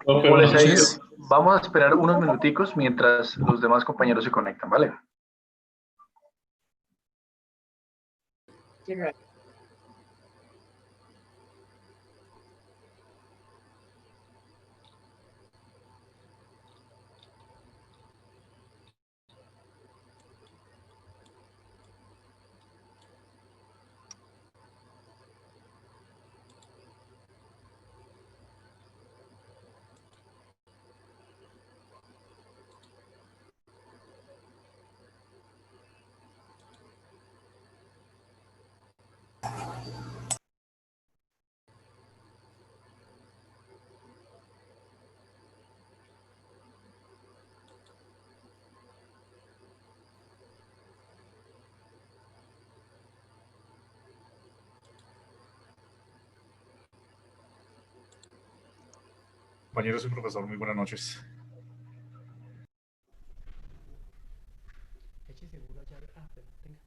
Profe, ¿Cómo les buenas ha ido? noches. Vamos a esperar unos minuticos mientras los demás compañeros se conectan, ¿vale? Compañeros y profesor, muy buenas noches. Eche seguro allá. Pero tenga.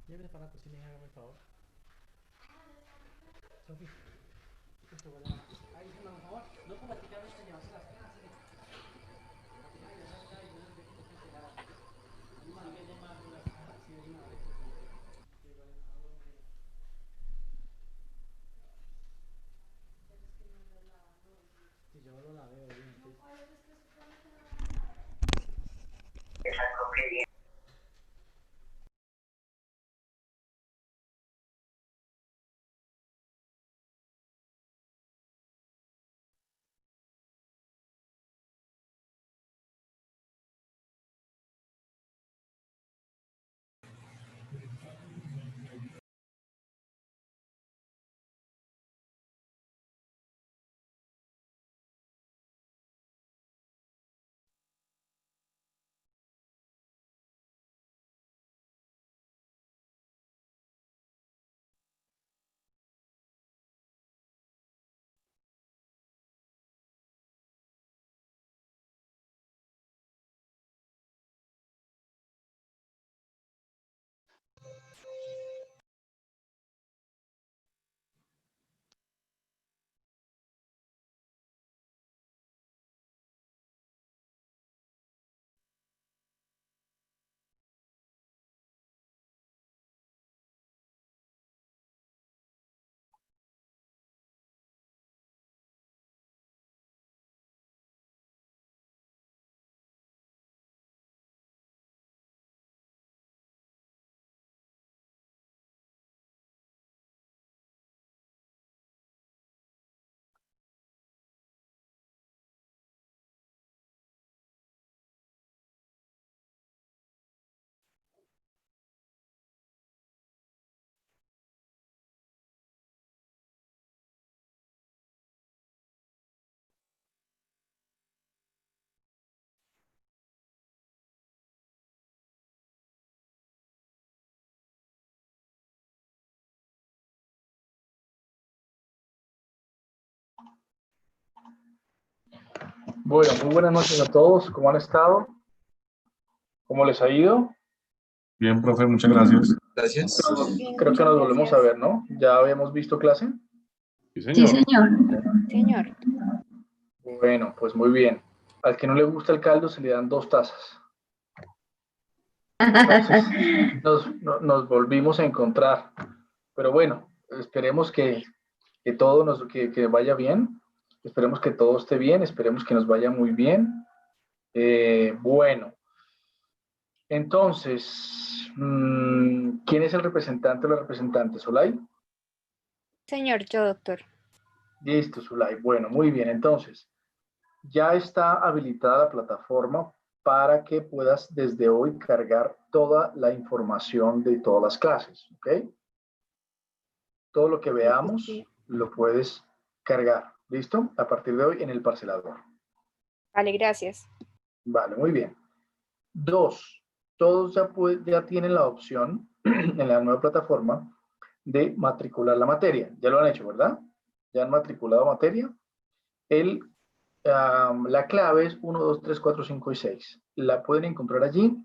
Llévese para la cocina y hágame el favor. Sofi, esto va a la... Ahí se me por favor. No como que ya ves que llevarse las cajas. Y yo no la veo bien. Bueno, muy buenas noches a todos. ¿Cómo han estado? ¿Cómo les ha ido? Bien, profe, muchas gracias. Gracias. Creo que nos volvemos a ver, ¿no? ¿Ya habíamos visto clase? Sí, Sí, señor. señor. Bueno, pues muy bien. Al que no le gusta el caldo se le dan 2 tazas. Entonces, nos volvimos a encontrar. Pero bueno, esperemos que todo que vaya bien. Esperemos que todo esté bien. Esperemos que nos vaya muy bien. Bueno, entonces, ¿quién es el representante o la representante? ¿Zulay? Señor, yo, doctor. Listo, Zulay. Bueno, muy bien. Entonces, ya está habilitada la plataforma para que puedas desde hoy cargar toda la información de todas las clases, ¿ok? Todo lo que veamos Sí. lo puedes cargar, ¿listo? A partir de hoy en el parcelador. Vale, gracias. Vale, muy bien. 2, todos ya tienen la opción en la nueva plataforma de matricular la materia. Ya lo han hecho, ¿verdad? Ya han matriculado materia. La clave es 1, 2, 3, 4, 5 y 6. La pueden encontrar allí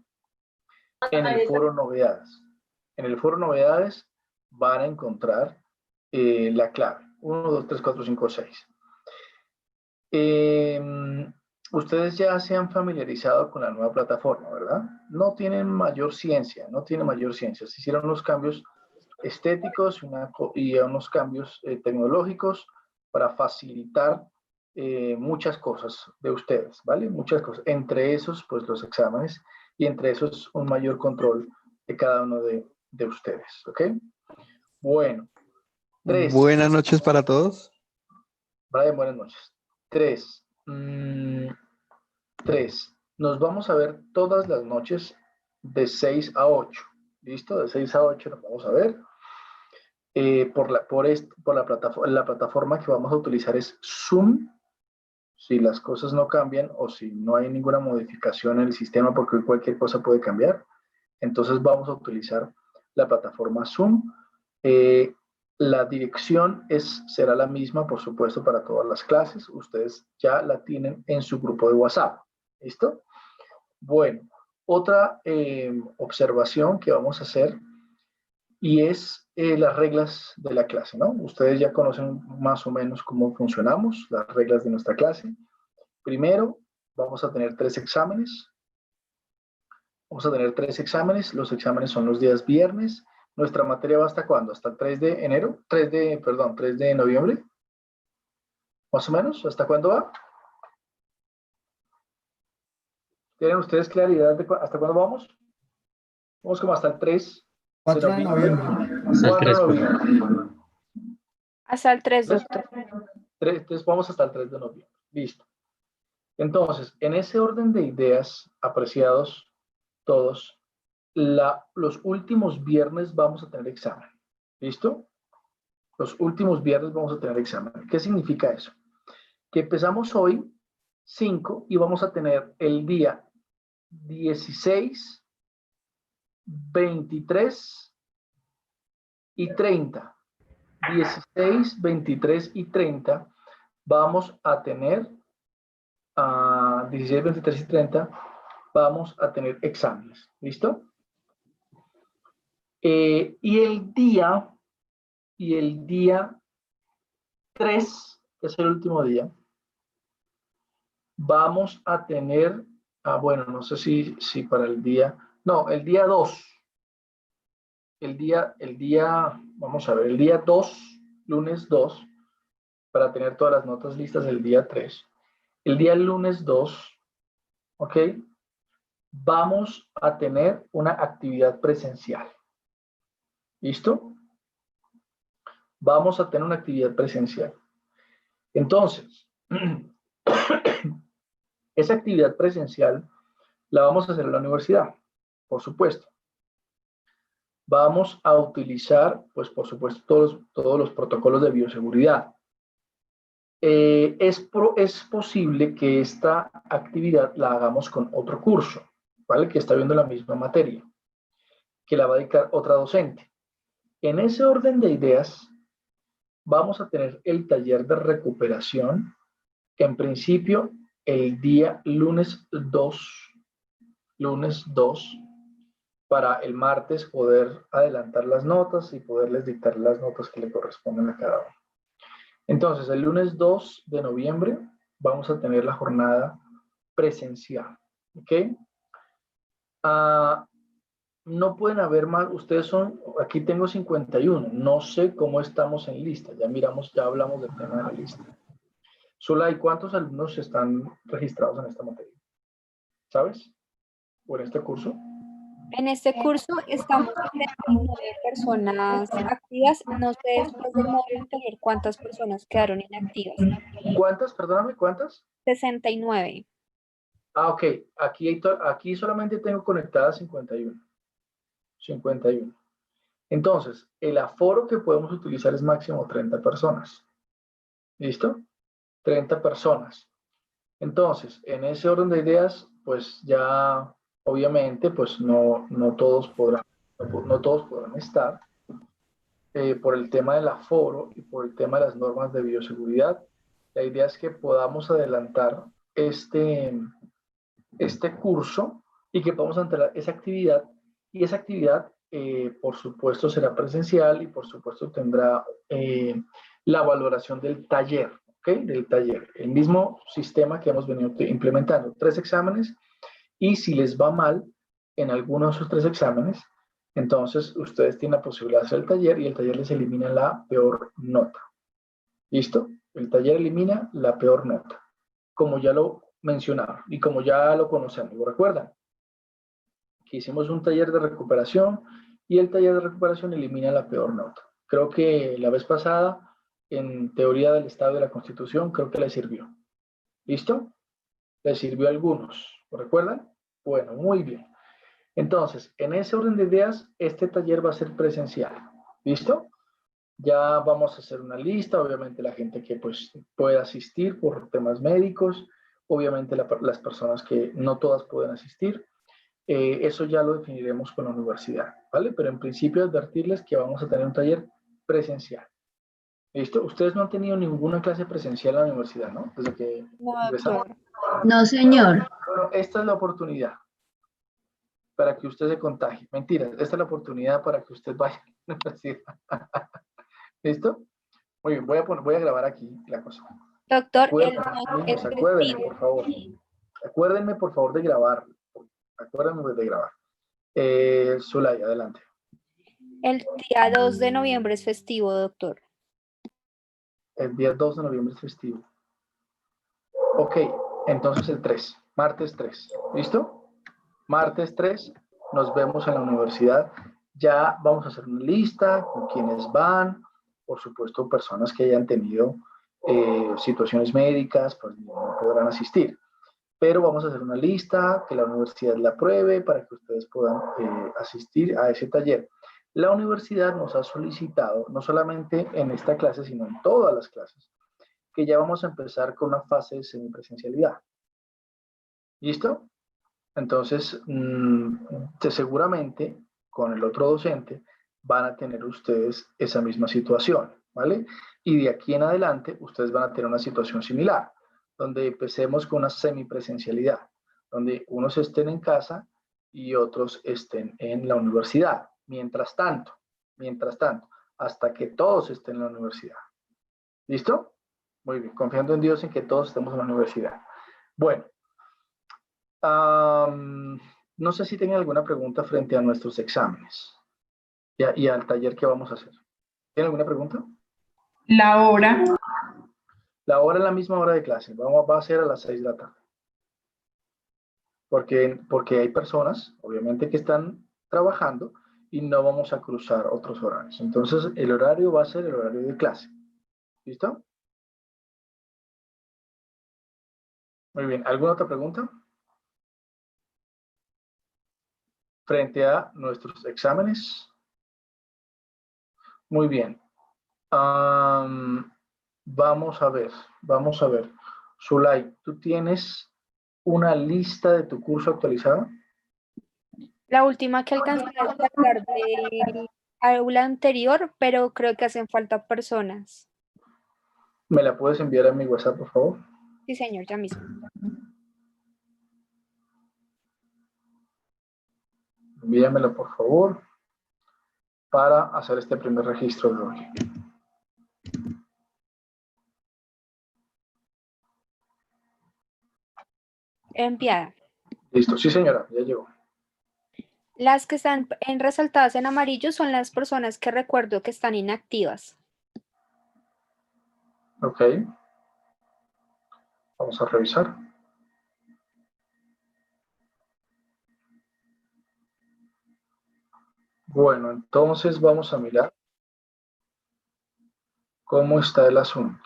en el foro novedades. En el foro novedades van a encontrar la clave 1, 2, 3, 4, 5, 6. Ustedes ya se han familiarizado con la nueva plataforma, ¿verdad? No tienen mayor ciencia, no tiene mayor ciencia. Se hicieron unos cambios estéticos y unos cambios tecnológicos para facilitar muchas cosas de ustedes, ¿vale? Muchas cosas. Entre esos, pues los exámenes y entre esos un mayor control de cada uno de ustedes, ¿ok? Bueno, 3. Buenas noches para todos. Brian, buenas noches. 3. 3. Nos vamos a ver todas las noches de 6 a 8. ¿Listo? De 6 a 8 nos vamos a ver. Por la plataforma que vamos a utilizar es Zoom. Si las cosas no cambian o si no hay ninguna modificación en el sistema, porque hoy cualquier cosa puede cambiar, entonces vamos a utilizar la plataforma Zoom. La dirección será la misma, por supuesto, para todas las clases. Ustedes ya la tienen en su grupo de WhatsApp. ¿Listo? Bueno, otra observación que vamos a hacer y es las reglas de la clase, ¿no? Ustedes ya conocen más o menos cómo funcionamos, las reglas de nuestra clase. Primero, vamos a tener 3 exámenes. Vamos a tener 3 exámenes. Los exámenes son los días viernes. ¿Nuestra materia va hasta cuándo? ¿Hasta el 3 de enero? 3 de noviembre. ¿Más o menos? ¿Hasta cuándo va? ¿Tienen ustedes claridad de hasta cuándo vamos? Vamos como hasta el 3 4 de de noviembre. noviembre. 4 de noviembre. Hasta el 3, doctor. Entonces vamos hasta el 3 de noviembre. Listo. Entonces, en ese orden de ideas, apreciados todos, los últimos viernes vamos a tener examen. ¿Listo? Los últimos viernes vamos a tener examen. ¿Qué significa eso? Que empezamos hoy 5 y vamos a tener el día 16, 23 y 30. 16, 23 y 30 vamos a tener 16, 23 y 30 vamos a tener exámenes. ¿Listo? Y el día 3, que es el último día, vamos a tener, bueno, no sé si para el día, no, el día 2. Vamos a ver, el día 2, lunes 2, para tener todas las notas listas el día 3. El día lunes 2, ¿ok? Vamos a tener una actividad presencial. ¿Listo? Vamos a tener una actividad presencial. Entonces, esa actividad presencial la vamos a hacer en la universidad, por supuesto. Vamos a utilizar, pues por supuesto, todos los protocolos de bioseguridad. Es posible que esta actividad la hagamos con otro curso, ¿vale? Que está viendo la misma materia, que la va a dictar otra docente. En ese orden de ideas, vamos a tener el taller de recuperación, que en principio el día lunes 2, para el martes poder adelantar las notas y poderles dictar las notas que le corresponden a cada uno. Entonces, el lunes 2 de noviembre vamos a tener la jornada presencial, ¿ok? No pueden haber más, ustedes son, aquí tengo 51, no sé cómo estamos en lista, ya hablamos del tema de la lista. Zulay, ¿cuántos alumnos están registrados en esta materia? ¿Sabes? ¿O en este curso? En este curso estamos 79 personas activas. No sé después del módulo anterior cuántas personas quedaron inactivas. ¿Cuántas? Perdóname, ¿cuántas? 69. Ok. Aquí solamente tengo conectadas 51. 51. Entonces, el aforo que podemos utilizar es máximo 30 personas. ¿Listo? 30 personas. Entonces, en ese orden de ideas, pues ya, obviamente, pues no todos podrán estar por el tema del aforo y por el tema de las normas de bioseguridad. La idea es que podamos adelantar este curso y que podamos entrar esa actividad. Y esa actividad, por supuesto, será presencial y por supuesto tendrá la valoración del taller. ¿ok? Del taller. El mismo sistema que hemos venido implementando. 3 exámenes y si les va mal en alguno de esos 3 exámenes, entonces ustedes tienen la posibilidad de hacer el taller y el taller les elimina la peor nota. ¿Listo? El taller elimina la peor nota, como ya lo mencionaba y como ya lo conocemos. ¿Lo recuerdan? Que hicimos un taller de recuperación y el taller de recuperación elimina la peor nota. Creo que la vez pasada, en teoría del Estado de la Constitución, creo que le sirvió. ¿Listo? Le sirvió a algunos. ¿Lo recuerdan? Bueno, muy bien. Entonces, en ese orden de ideas, este taller va a ser presencial. ¿Listo? Ya vamos a hacer una lista, obviamente la gente que pues puede asistir por temas médicos, obviamente las personas que no todas pueden asistir. Eso ya lo definiremos con la universidad, ¿vale? Pero en principio advertirles que vamos a tener un taller presencial. ¿Listo? Ustedes no han tenido ninguna clase presencial en la universidad, ¿no? Desde que No, ingresaron. doctor. No, señor. Bueno, esta es la oportunidad para que usted se contagie. Mentira, esta es la oportunidad para que usted vaya a la universidad. ¿Listo? Muy bien, voy a grabar aquí la cosa. Doctor, el Acuérdenme, es acuérdenme, festivo. por favor. Acuérdenme, por favor, de grabar. Acuérdenme de grabar. Zulay, adelante. El día 2 de noviembre es festivo, doctor. El día 2 de noviembre es festivo. Ok, entonces el 3, martes 3. ¿Listo? Martes 3, nos vemos en la universidad. Ya vamos a hacer una lista con quienes van. Por supuesto, personas que hayan tenido situaciones médicas, pues no podrán asistir. Pero vamos a hacer una lista, que la universidad la apruebe para que ustedes puedan asistir a ese taller. La universidad nos ha solicitado, no solamente en esta clase, sino en todas las clases, que ya vamos a empezar con una fase de semipresencialidad. ¿Listo? Entonces, seguramente con el otro docente van a tener ustedes esa misma situación, ¿vale? Y de aquí en adelante, ustedes van a tener una situación similar, donde empecemos con una semipresencialidad, donde unos estén en casa y otros estén en la universidad. Mientras tanto, hasta que todos estén en la universidad. ¿Listo? Muy bien, confiando en Dios en que todos estemos en la universidad. Bueno, no sé si tienen alguna pregunta frente a nuestros exámenes y al taller que vamos a hacer. ¿Tienen alguna pregunta? La hora. La hora es la misma hora de clase, va a ser a las 6 de la tarde. Porque hay personas, obviamente, que están trabajando y no vamos a cruzar otros horarios. Entonces, el horario va a ser el horario de clase. ¿Listo? Muy bien. ¿Alguna otra pregunta? Frente a nuestros exámenes. Muy bien. Vamos a ver. Zulay, ¿tú tienes una lista de tu curso actualizada? La última que alcancé a descargar del aula anterior, pero creo que hacen falta personas. ¿Me la puedes enviar a mi WhatsApp, por favor? Sí, señor, ya mismo. Envíamela, por favor, para hacer este primer registro de hoy. Enviada. Listo. Sí, señora, ya llegó. Las que están resaltadas en amarillo son las personas que recuerdo que están inactivas. Ok. Vamos a revisar. Bueno, entonces vamos a mirar cómo está el asunto.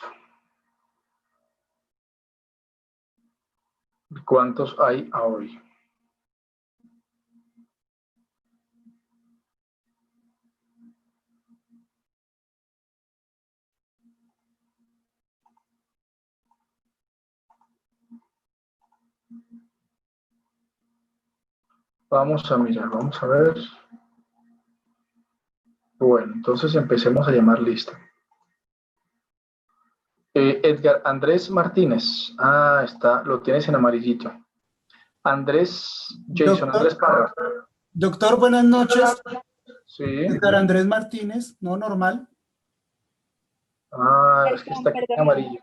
¿Cuántos hay a hoy? Vamos a mirar, vamos a ver. Bueno, entonces empecemos a llamar lista. Edgar Andrés Martínez. Ah, está, lo tienes en amarillito. Jason Andrés Parra. Doctor, buenas noches. Sí. Edgar Andrés Martínez, no normal. Ah, es que está aquí en amarillo.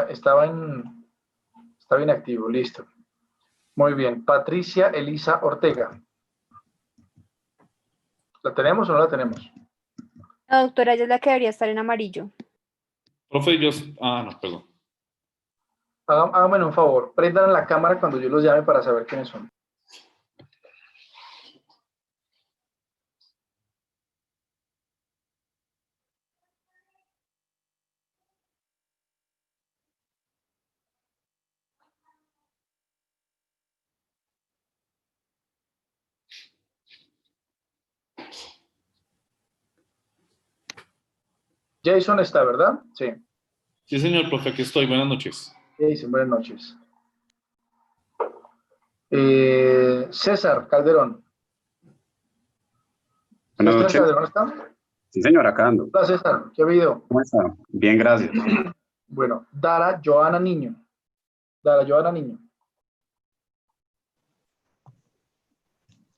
Estaba inactivo, listo. Muy bien. Patricia Elisa Ortega. ¿La tenemos o no la tenemos? La doctora, ella es la que debería estar en amarillo. Profe, no, perdón. Háganme un favor, prendan la cámara cuando yo los llame para saber quiénes son. Jason está, ¿verdad? Sí. Sí, señor, profe, aquí estoy. Buenas noches. Jason, buenas noches. César Calderón. Buenas ¿César noches. Calderón está? Sí, señor, acá ando. Hola, César, ¿qué ha habido? ¿Cómo está? Bien, gracias. Bueno, Dara Joana Niño. Dara Joana Niño.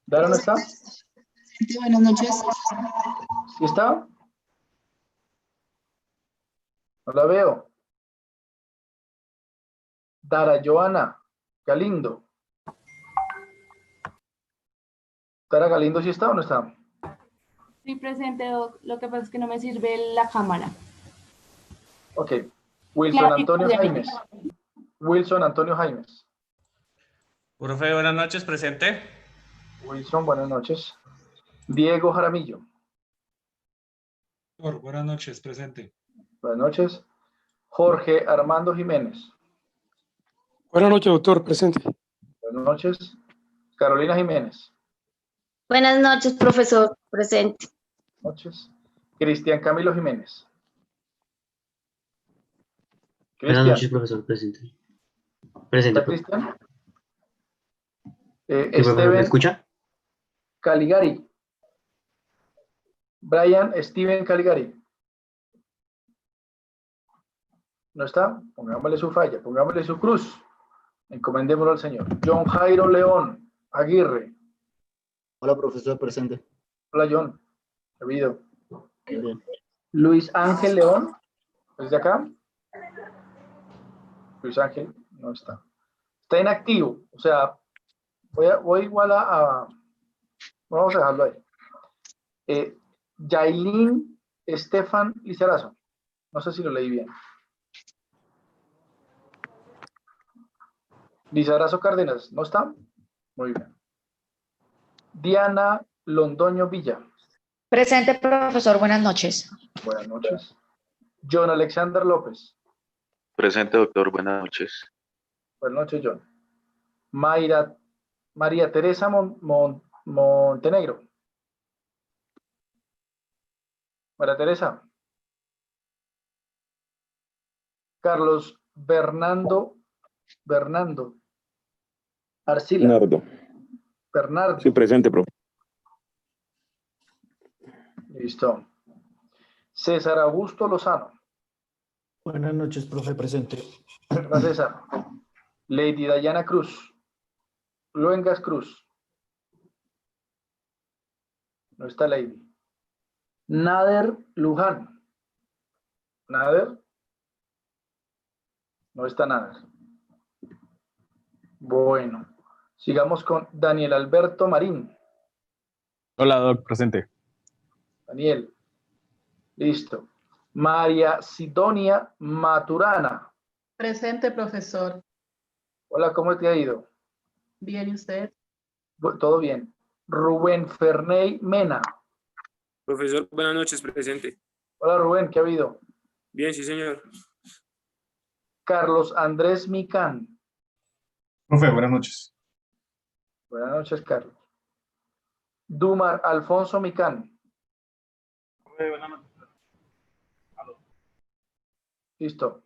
¿Dara no está? Sí, buenas noches. ¿Sí está? No la veo. Dara Joana Galindo. ¿Dara Galindo sí está o no está? Sí, presente, Doc. Lo que pasa es que no me sirve la cámara. Ok. Wilson Claro, Antonio ya. Jaimes. Wilson Antonio Jaimes. Profe, buenas noches, presente. Wilson, buenas noches. Diego Jaramillo. Buenas noches, presente. Buenas noches. Jorge Armando Jiménez. Buenas noches, doctor, presente. Buenas noches. Carolina Jiménez. Buenas noches, profesor. Presente. Buenas noches. Cristian Camilo Jiménez. Buenas Cristian. noches, profesor, presente. Presente, ¿Está profe. Cristian? Sí, profesor, ¿me Steven escucha? Caligari. Brian Steven Caligari. ¿No está? Pongámosle su falla, pongámosle su cruz. Encomendémoslo al Señor. John Jairo León Aguirre. Hola, profesor, presente. Hola, John. ¿Qué ha habido? Bien. Luis Ángel León. ¿Es de acá? Luis Ángel no está. Está inactivo. O sea, voy igual a... Vamos a dejarlo ahí. Yailin Estefan Lizarazo. No sé si lo leí bien. Lizarazo Cárdenas, ¿no está? Muy bien. Diana Londoño Villa. Presente, profesor. Buenas noches. Buenas noches. John Alexander López. Presente, doctor. Buenas noches. Buenas noches, John. María Teresa Montenegro. María Teresa. Carlos Bernardo Arcila. Bernardo. Sí, presente, profe. Listo. César Augusto Lozano. Buenas noches, profe, presente. Hola, César. Lady Dayana Cruz. Luengas Cruz. No está Lady. Nader Luján. Nader. No está Nader. Bueno. Sigamos con Daniel Alberto Marín. Hola, doc, presente. Daniel. Listo. María Sidonia Maturana. Presente, profesor. Hola, ¿cómo te ha ido? Bien, ¿y usted? Todo bien. Rubén Ferney Mena. Profesor, buenas noches, presente. Hola, Rubén, ¿qué ha habido? Bien, sí, señor. Carlos Andrés Micán. Profe, buenas noches. Buenas noches, Carlos. Dumar Alfonso Micán. Profe, buenas noches. Listo.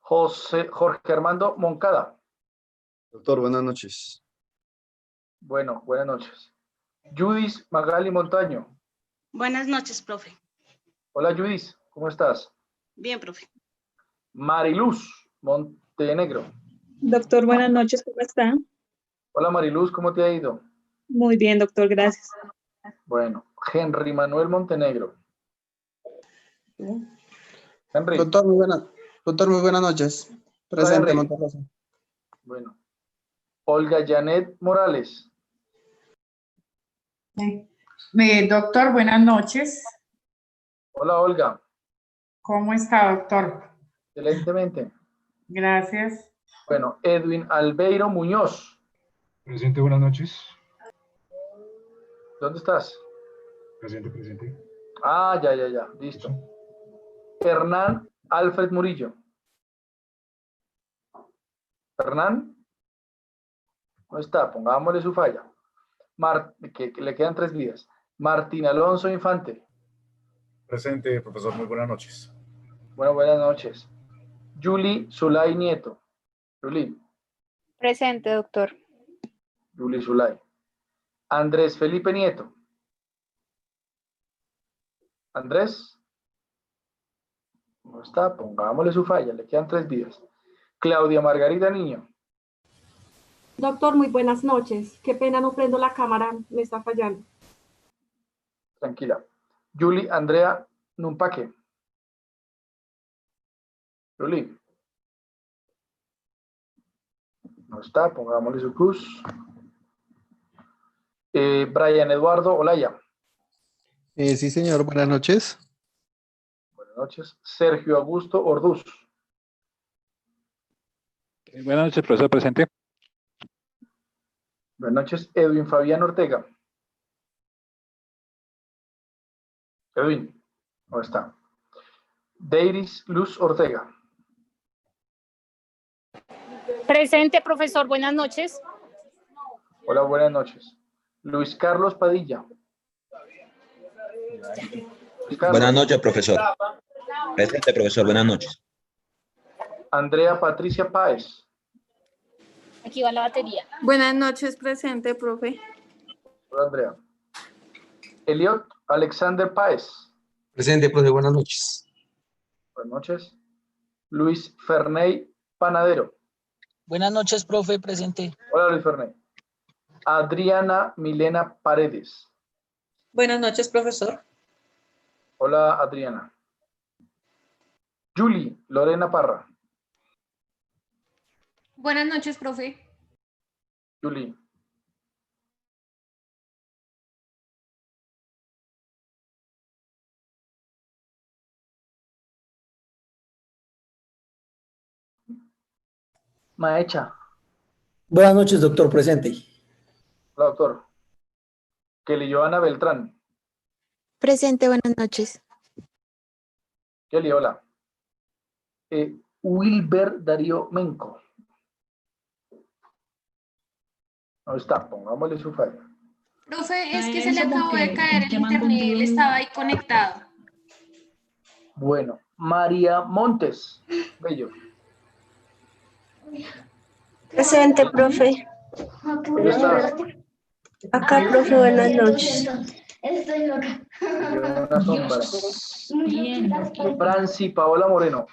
Jorge Armando Moncada. Doctor, buenas noches. Bueno, buenas noches. Judith Magali Montaño. Buenas noches, profe. Hola, Judith, ¿cómo estás? Bien, profe. Mariluz Montenegro. Doctor, buenas noches, ¿cómo está? Hola, Mariluz, ¿cómo te ha ido? Muy bien, doctor, gracias. Bueno, Henry Manuel Montenegro. Henry. Doctor, muy buenas Doctor, muy buenas noches. Presente, Monterrosa. Bueno. Olga Janet Morales. Doctor, buenas noches. Hola, Olga. ¿Cómo está, doctor? Excelentemente. Gracias. Bueno, Edwin Albeiro Muñoz. Presente, buenas noches. ¿Dónde estás? Presente. Ah, ya, listo. Hernán Alfred Murillo. Hernán. No está, pongámosle su falla. Que le quedan 3 días. Martín Alonso Infante. Presente, profesor, muy buenas noches. Bueno, buenas noches. Julie Zulay Nieto. Julie. Presente, doctor. Julie Zulay. Andrés Felipe Nieto. Andrés. No está, pongámosle su falla, le quedan 3 días. Claudia Margarita Niño. Doctor, muy buenas noches. Qué pena, no prendo la cámara, me está fallando. Tranquila. Julie Andrea Numpaque. Julie. No está, pongámosle su cruz. Brian Eduardo Olaya. Sí, señor, buenas noches. Buenas noches. Sergio Augusto Orduz. Buenas noches, profesor, presente. Buenas noches. Edwin Fabián Ortega. Edwin, ¿dónde está? Deiris Luz Ortega. Presente, profesor. Buenas noches. Hola, buenas noches. Luis Carlos Padilla. Luis Carlos. Buenas noches, profesor. Presente, profesor. Buenas noches. Andrea Patricia Páez. Aquí va la batería. Buenas noches, presente, profe. Hola, Andrea. Eliot Alexander Páez. Presente, profe. Buenas noches. Buenas noches. Luis Ferney Panadero. Buenas noches, profe. Presente. Hola, Luis Ferney. Adriana Milena Paredes. Buenas noches, profesor. Hola, Adriana. Julie Lorena Parra. Buenas noches, profe. Julie. Maecha. Buenas noches, doctor, presente. Hola, doctor. Kelly Joana Beltrán. Presente, buenas noches. Kelly, hola. Wilber Darío Menco. No está, pongámosle su falla. Profe, es que se le acabó de caer el internet, él estaba ahí conectado. Bueno, María Montes. Bello. Presente, profe. ¿Dónde estás? Acá, profe, buenas noches. Estoy loca. Una sombra. Franci Paola Moreno.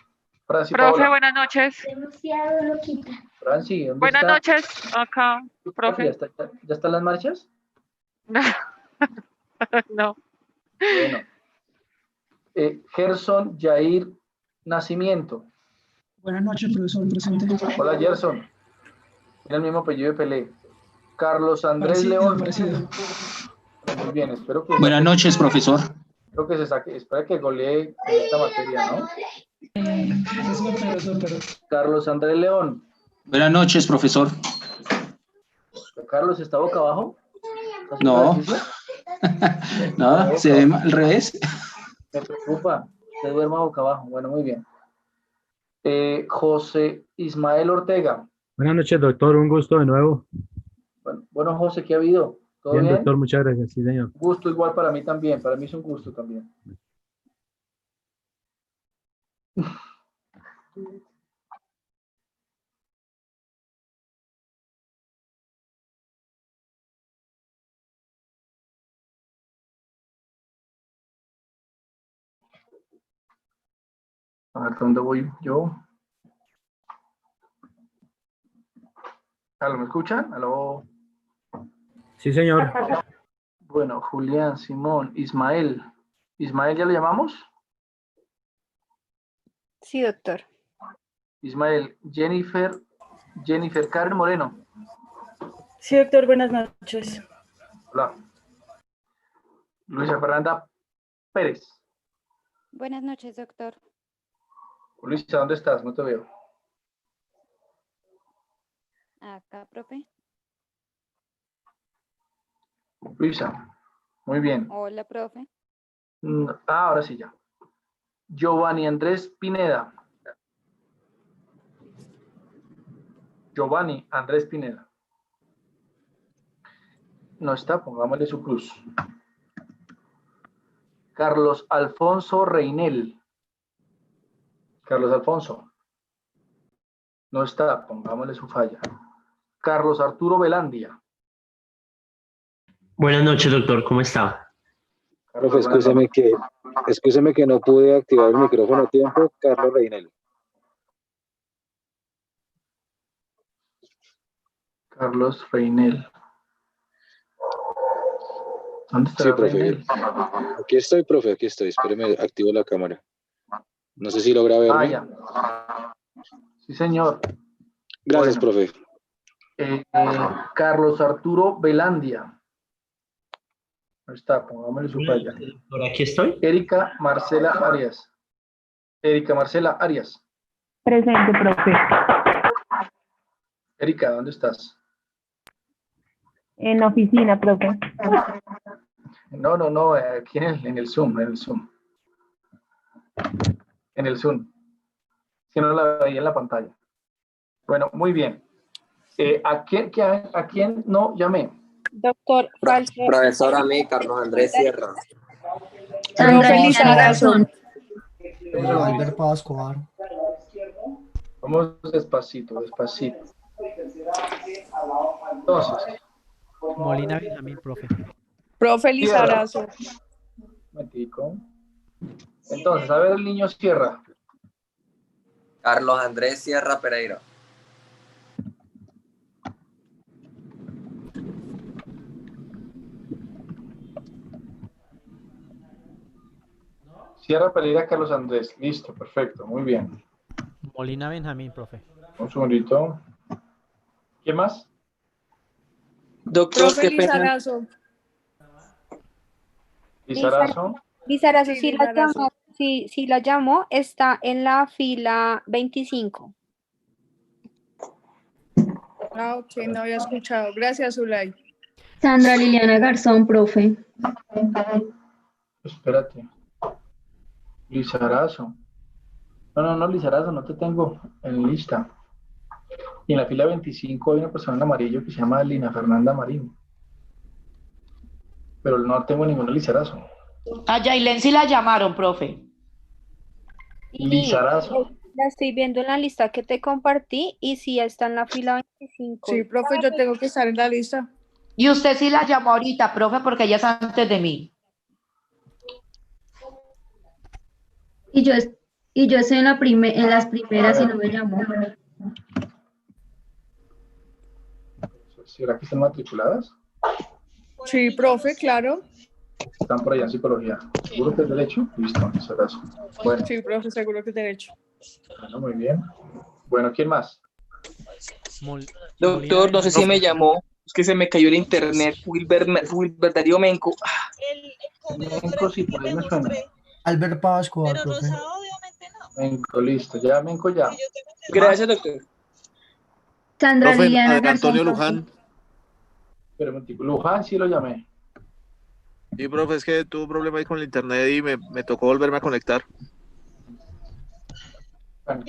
Franci Profe, Paola. buenas noches. Demasiado loquita. Franci, ¿dónde Buenas está? noches, acá, profe. ¿Ya están las marchas? No. Bueno. Gerson Jair Nacimiento. Buenas noches, profesor, presente. Hola, Gerson. Tiene el mismo apellido de Pelé. Carlos Andrés León. Muy bien, espero que... Buenas noches, profesor. Espero que se saque, espera que golee en esta materia, ¿no? Carlos Andrés León. Buenas noches, profesor. Carlos, ¿está boca abajo? No. No, se ve al revés. Me preocupa. Se duerma boca abajo. Bueno, muy bien. José Ismael Ortega. Buenas noches, doctor. Un gusto de nuevo. Bueno, José, ¿qué ha habido? ¿Todo Bien, bien? doctor. Muchas gracias. Sí, señor. Gusto igual para mí también. Para mí es un gusto también. A ver, ¿dónde voy yo? ¿Aló, me escuchan? ¿Aló? Sí, señor. Bueno, Julián, Simón, Ismael. ¿Ismael ya le llamamos? Sí, doctor. Ismael, Jennifer Karen Moreno. Sí, doctor, buenas noches. Hola. Luisa Fernanda Pérez. Buenas noches, doctor. Luisa, ¿dónde estás? No te veo. Acá, profe. Luisa, muy bien. Hola, profe. Ahora sí ya. Giovanni Andrés Pineda. Giovanni Andrés Pineda. No está, pongámosle su cruz. Carlos Alfonso Reinel. Carlos Alfonso. No está, pongámosle su falla. Carlos Arturo Velandia. Buenas noches, doctor, ¿cómo está? Profe, excúseme que no pude activar el micrófono a tiempo. Carlos Reinel. Carlos Reinel. ¿Dónde está Sí, profe. Reinel? Aquí estoy, profe, aquí estoy. Espéreme, activo la cámara. No sé si logra verme. Ya. Sí, señor. Gracias, Bueno. profe. Carlos Arturo Velandia. No está, pongámosle su falla. Por aquí estoy. Erika Marcela Arias. Erika Marcela Arias. Presente, profe. Erika, ¿dónde estás? En la oficina, profe. No, aquí en el Zoom, en el Zoom. En el Zoom. Si no la veía en la pantalla. Bueno, muy bien. ¿A quién no llamé? Doctor Falser. Profesor, a mí, Carlos Andrés Sierra. Sandra Lizarazo. Albert Pava Escobar. Vamos despacito, despacito. Entonces. Molina Benjamín, profe. Profe Lizarazo. Un momentico. Entonces, a ver el niño Sierra. Carlos Andrés Sierra Pereira. Sierra Pereira Carlos Andrés. Listo, perfecto, muy bien. Molina Benjamín, profe. Un segundito. ¿Quién más? Doctor, profe Lizarazo. Lizarazo. Lizarazo, Sí, sí la Lizarazo. llamo. Sí, la llamo. Está en la fila 25. Ok, no había escuchado. Gracias, Zulay. Sandra Liliana Garzón, profe. Espérate. Lizarazo. No, Lizarazo, no te tengo en lista. Y en la fila 25 hay una persona en amarillo que se llama Lina Fernanda Marín. Pero no tengo ningún Lizarazo. A Yailen sí la llamaron, profe. Lizarazo. La estoy viendo en la lista que te compartí y sí está en la fila 25. Sí, profe, yo tengo que estar en la lista. Y usted sí la llamó ahorita, profe, porque ella es antes de mí. Y yo estoy en las primeras y no me llamó. ¿Será que están matriculadas? Sí, profe, claro. Están por allá en psicología. ¿Seguro que es derecho? Listo, Lizarazo. Bueno, Sí, profe, seguro que es derecho. bueno, muy bien. Bueno, ¿quién más? Doctor, no sé si me llamó. Es que se me cayó el internet. Wilber Darío Menco. Menco, sí, por ahí me suena. Albert Pava Escobar, profe. Menco, listo. Ya, Menco, ya. Gracias, doctor. Sandra Liliana Garzón, Antonio profe. Luján. Pero un momentico, Luján sí lo llamé. Sí, profe, es que tuve un problema ahí con el internet y me tocó volverme a conectar.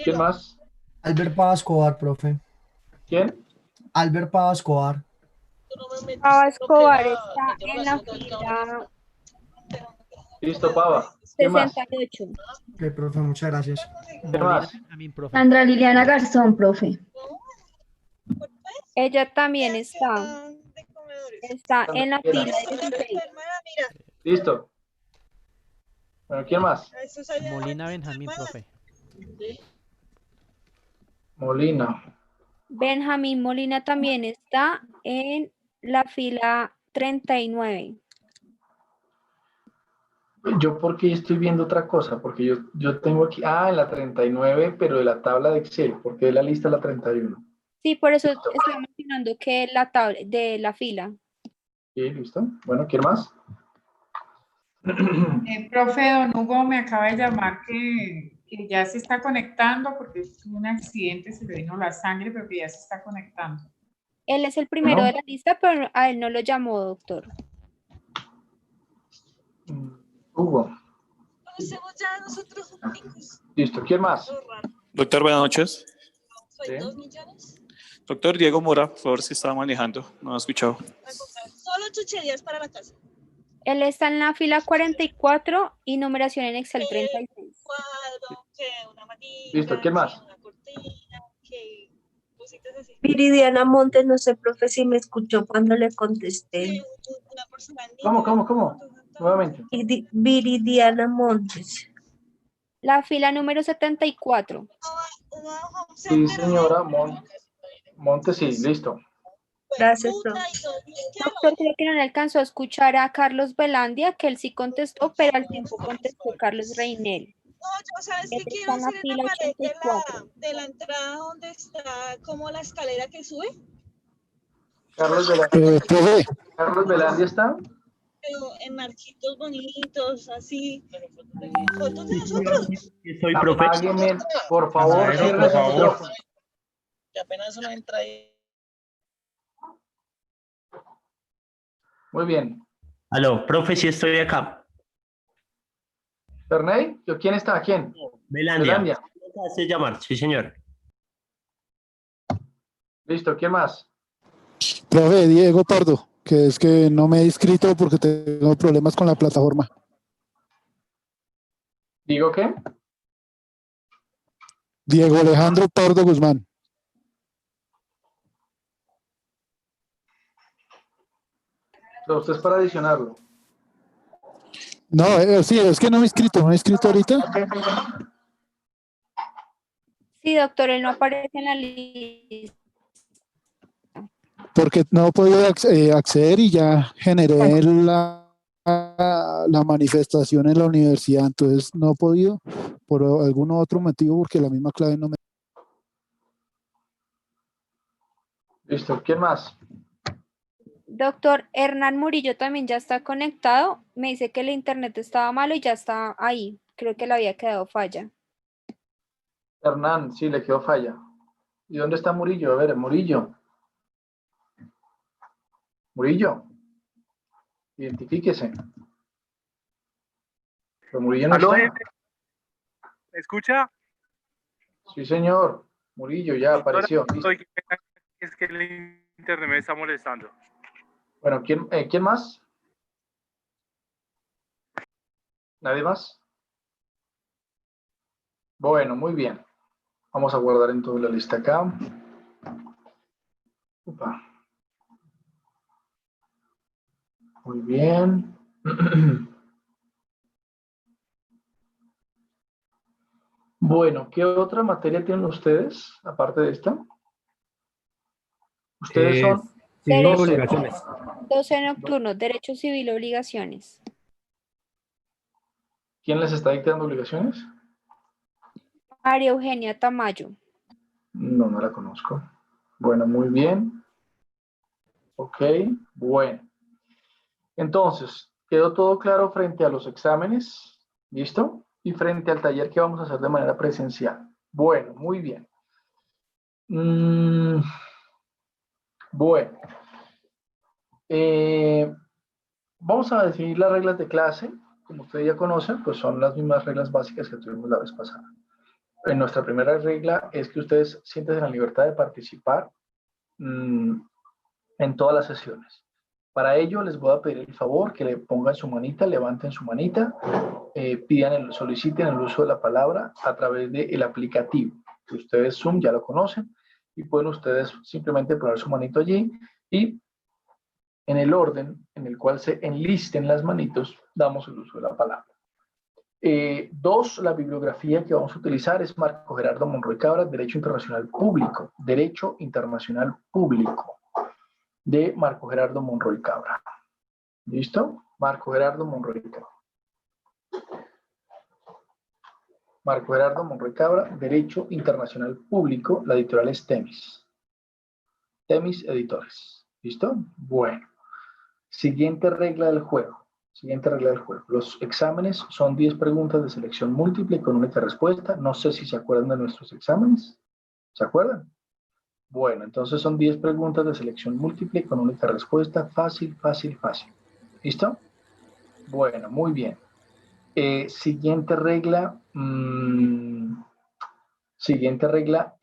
¿Quién más? Albert Pava Escobar, profe. ¿Quién? Albert Pava Escobar. Pava Escobar está en la fila Listo, Pava. ¿Quién más? 68. Ok, profe, muchas gracias. ¿Quién más? Benjamín, profe. Sandra Liliana Garzón, profe. Ella también está. Está en la fila 16. Listo. Bueno, ¿quién más? Molina Benjamín, profe. Molina. Benjamín Molina también está en la fila 39. Yo porque estoy viendo otra cosa, porque yo tengo aquí, en la 39, pero de la tabla de Excel, porque de la lista la 31. Sí, por eso estoy mencionando que la tabla de la fila. Sí, listo. Bueno, ¿quién más? Profe, don Hugo me acaba de llamar que ya se está conectando porque tuvo un accidente, se le vino la sangre, pero que ya se está conectando. Él es el primero de la lista, pero a él no lo llamó, doctor. Hugo. Listo, ¿quién más? Doctor, buenas noches. Sí. Doctor Diego Mora, por favor, si estaba manejando, no ha escuchado. Solo chucherías para la casa. Él está en la fila 44 y numeración en Excel 36. Listo, ¿quién más? Viridiana Montes, no sé, profe, si me escuchó cuando le contesté. ¿Cómo? Nuevamente. Viridiana Montes. La fila número 74. Sí, señora Montes, sí, listo. Gracias, profe. Doctor, creo que no le alcanzó a escuchar a Carlos Velandia, que él sí contestó, pero al tiempo contestó Carlos Reinel. No, yo sabes que quiero Está en la hacer fila la pared 84. de la entrada donde está como la escalera que sube. Carlos Velandia. Carlos Velandia está. Pero en marquitos bonitos, así. Fotos de nosotros. Soy profe. Apágueme, por favor, cierre ese micrófono. Que apenas uno entra ahí. Muy bien. Aló, profe, si estoy acá. ¿Ferney? ¿Quién está? ¿Quién? Velandia. Me hace llamar, sí, señor. Listo, ¿quién más? Profe, Diego Pardo, que es que no me he inscrito porque tengo problemas con la plataforma. ¿Digo qué? Diego Alejandro Pardo Guzmán. Pero usted es para adicionarlo. No, sí, es que no me he inscrito ahorita. Sí, doctor, él no aparece en la lista. Porque no he podido acceder y ya generé la manifestación en la universidad, entonces no he podido por algún otro motivo porque la misma clave no me... Listo, ¿quién más? Doctor Hernán Murillo también ya está conectado. Me dice que el internet estaba malo y ya está ahí. Creo que le había quedado falla. Hernán, sí, le quedó falla. ¿Y dónde está Murillo? A ver, Murillo. Murillo. Identifíquese. Pero Murillo no ¿Aló, está. jefe? ¿Me escucha? Sí, señor. Murillo ya apareció. Listo. Es que el internet me está molestando. Bueno, ¿quién más? ¿Nadie más? Bueno, muy bien. Vamos a guardar entonces la lista acá. Upa. Muy bien. Bueno, ¿qué otra materia tienen ustedes, aparte de esta? Ustedes son... Civil Derecho. obligaciones. 12 nocturnos, Derecho Civil, Obligaciones. ¿Quién les está dictando obligaciones? María Eugenia Tamayo. No, no la conozco. Bueno, muy bien. Ok, bueno. Entonces, ¿quedó todo claro frente a los exámenes? ¿Listo? Y frente al taller que vamos a hacer de manera presencial. Bueno, muy bien. Bueno. Vamos a definir las reglas de clase. Como ustedes ya conocen, pues son las mismas reglas básicas que tuvimos la vez pasada. En nuestra primera regla es que ustedes sienten la libertad de participar en todas las sesiones. Para ello les voy a pedir el favor que le pongan su manita, levanten su manita, soliciten el uso de la palabra a través del aplicativo. Que ustedes Zoom ya lo conocen y pueden ustedes simplemente poner su manito allí y en el orden en el cual se enlisten las manitos, damos el uso de la palabra. 2, la bibliografía que vamos a utilizar es Marco Gerardo Monroy Cabra, Derecho Internacional Público. Derecho Internacional Público de Marco Gerardo Monroy Cabra. ¿Listo? Marco Gerardo Monroy Cabra. Marco Gerardo Monroy Cabra, Derecho Internacional Público, la editorial es Temis. Temis Editores. ¿Listo? Bueno. Siguiente regla del juego. Siguiente regla del juego. Los exámenes son 10 preguntas de selección múltiple con única respuesta. No sé si se acuerdan de nuestros exámenes. ¿Se acuerdan? Bueno, entonces son 10 preguntas de selección múltiple con única respuesta. Fácil, fácil, fácil. ¿Listo? Bueno, muy bien. Siguiente regla. Siguiente regla.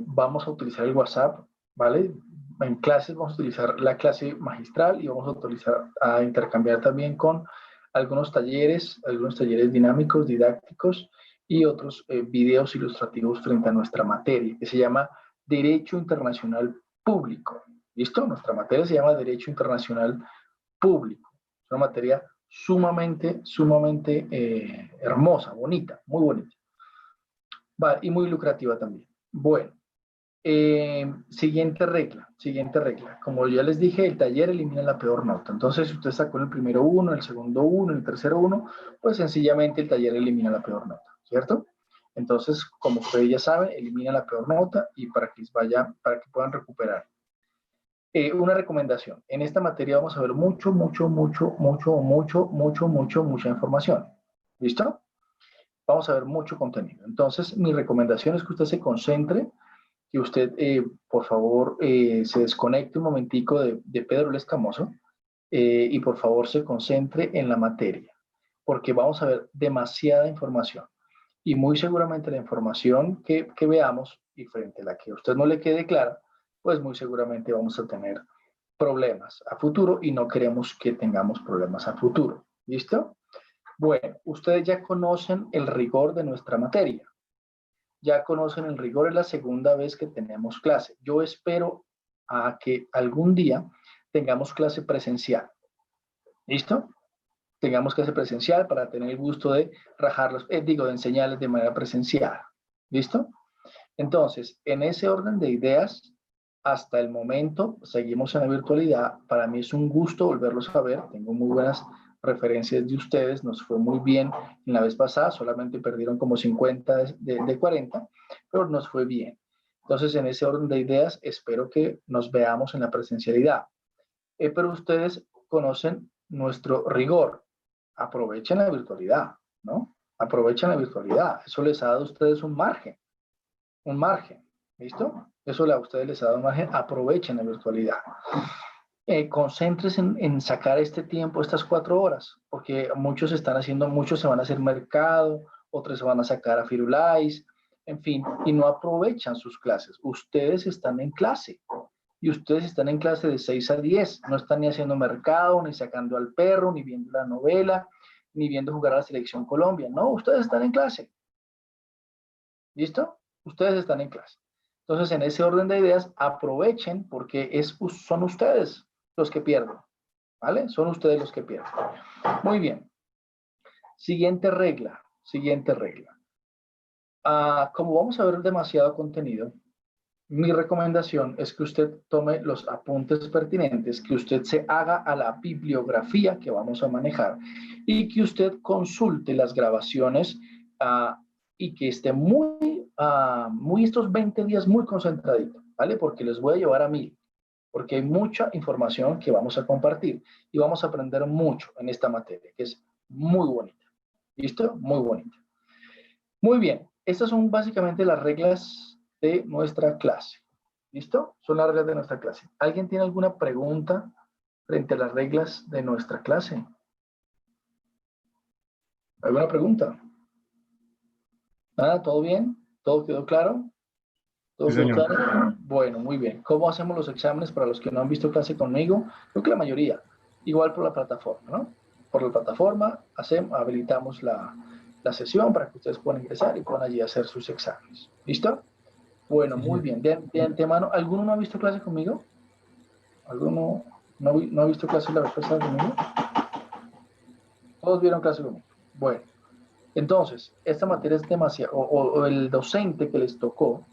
Vamos a utilizar el WhatsApp, ¿vale? En clases vamos a utilizar la clase magistral y vamos a intercambiar también con algunos talleres dinámicos, didácticos y otros videos ilustrativos frente a nuestra materia, que se llama Derecho Internacional Público. ¿Listo? Nuestra materia se llama Derecho Internacional Público. Es una materia sumamente hermosa, bonita, muy bonita. Vale, y muy lucrativa también. Bueno. Siguiente regla. Como ya les dije, el taller elimina la peor nota. Entonces, si usted sacó en el primero 1, el segundo 1, el tercero 1, pues sencillamente el taller elimina la peor nota, ¿cierto? Entonces, como ustedes ya saben, elimina la peor nota y para que puedan recuperar. Una recomendación. En esta materia vamos a ver mucha información. ¿Listo? Vamos a ver mucho contenido. Entonces, mi recomendación es que usted se concentre, que usted, por favor, se desconecte un momentico de Pedro el Escamoso y por favor se concentre en la materia, porque vamos a ver demasiada información y muy seguramente la información que veamos y frente a la que a usted no le quede clara, pues muy seguramente vamos a tener problemas a futuro y no queremos que tengamos problemas a futuro. ¿Listo? Bueno, ustedes ya conocen el rigor de nuestra materia. Ya conocen el rigor, es la segunda vez que tenemos clase. Yo espero a que algún día tengamos clase presencial. ¿Listo? Tengamos clase presencial para tener el gusto de rajarlos, de enseñarles de manera presencial. ¿Listo? Entonces, en ese orden de ideas, hasta el momento seguimos en la virtualidad. Para mí es un gusto volverlos a ver. Tengo muy buenas referencias de ustedes, nos fue muy bien en la vez pasada, solamente perdieron como 50 de 40, pero nos fue bien. Entonces, en ese orden de ideas, espero que nos veamos en la presencialidad. Pero ustedes conocen nuestro rigor. Aprovechen la virtualidad, ¿no? Aprovechen la virtualidad. Eso les ha dado a ustedes un margen. ¿Listo? Eso a ustedes les ha dado un margen. Aprovechen la virtualidad. Concéntrense en sacar este tiempo, estas 4 horas, porque muchos se van a hacer mercado, otros se van a sacar a Firulais, en fin, y no aprovechan sus clases. Ustedes están en clase, y ustedes están en clase de 6 a 10, no están ni haciendo mercado, ni sacando al perro, ni viendo la novela, ni viendo jugar a la Selección Colombia. No, ustedes están en clase. ¿Listo? Ustedes están en clase. Entonces, en ese orden de ideas, aprovechen porque son ustedes los que pierden, ¿vale? Son ustedes los que pierden. Muy bien. Siguiente regla. Como vamos a ver demasiado contenido, mi recomendación es que usted tome los apuntes pertinentes, que usted se haga a la bibliografía que vamos a manejar y que usted consulte las grabaciones y que esté muy estos 20 días muy concentradito, ¿vale? Porque les voy a llevar a 1000. Porque hay mucha información que vamos a compartir y vamos a aprender mucho en esta materia, que es muy bonita. ¿Listo? Muy bonita. Muy bien, estas son básicamente las reglas de nuestra clase. ¿Listo? Son las reglas de nuestra clase. ¿Alguien tiene alguna pregunta frente a las reglas de nuestra clase? ¿Alguna pregunta? ¿Nada? ¿Todo bien? ¿Todo quedó claro? ¿Todo quedó claro? Bueno, muy bien. ¿Cómo hacemos los exámenes para los que no han visto clase conmigo? Creo que la mayoría. Igual por la plataforma, ¿no? Por la plataforma habilitamos la sesión para que ustedes puedan ingresar y puedan allí hacer sus exámenes. ¿Listo? Bueno, muy bien. De antemano, ¿alguno no ha visto clase conmigo? ¿Alguno no ha visto clase la vez pasada conmigo? Todos vieron clase conmigo. Bueno, entonces, esta materia es demasiado, o el docente que les tocó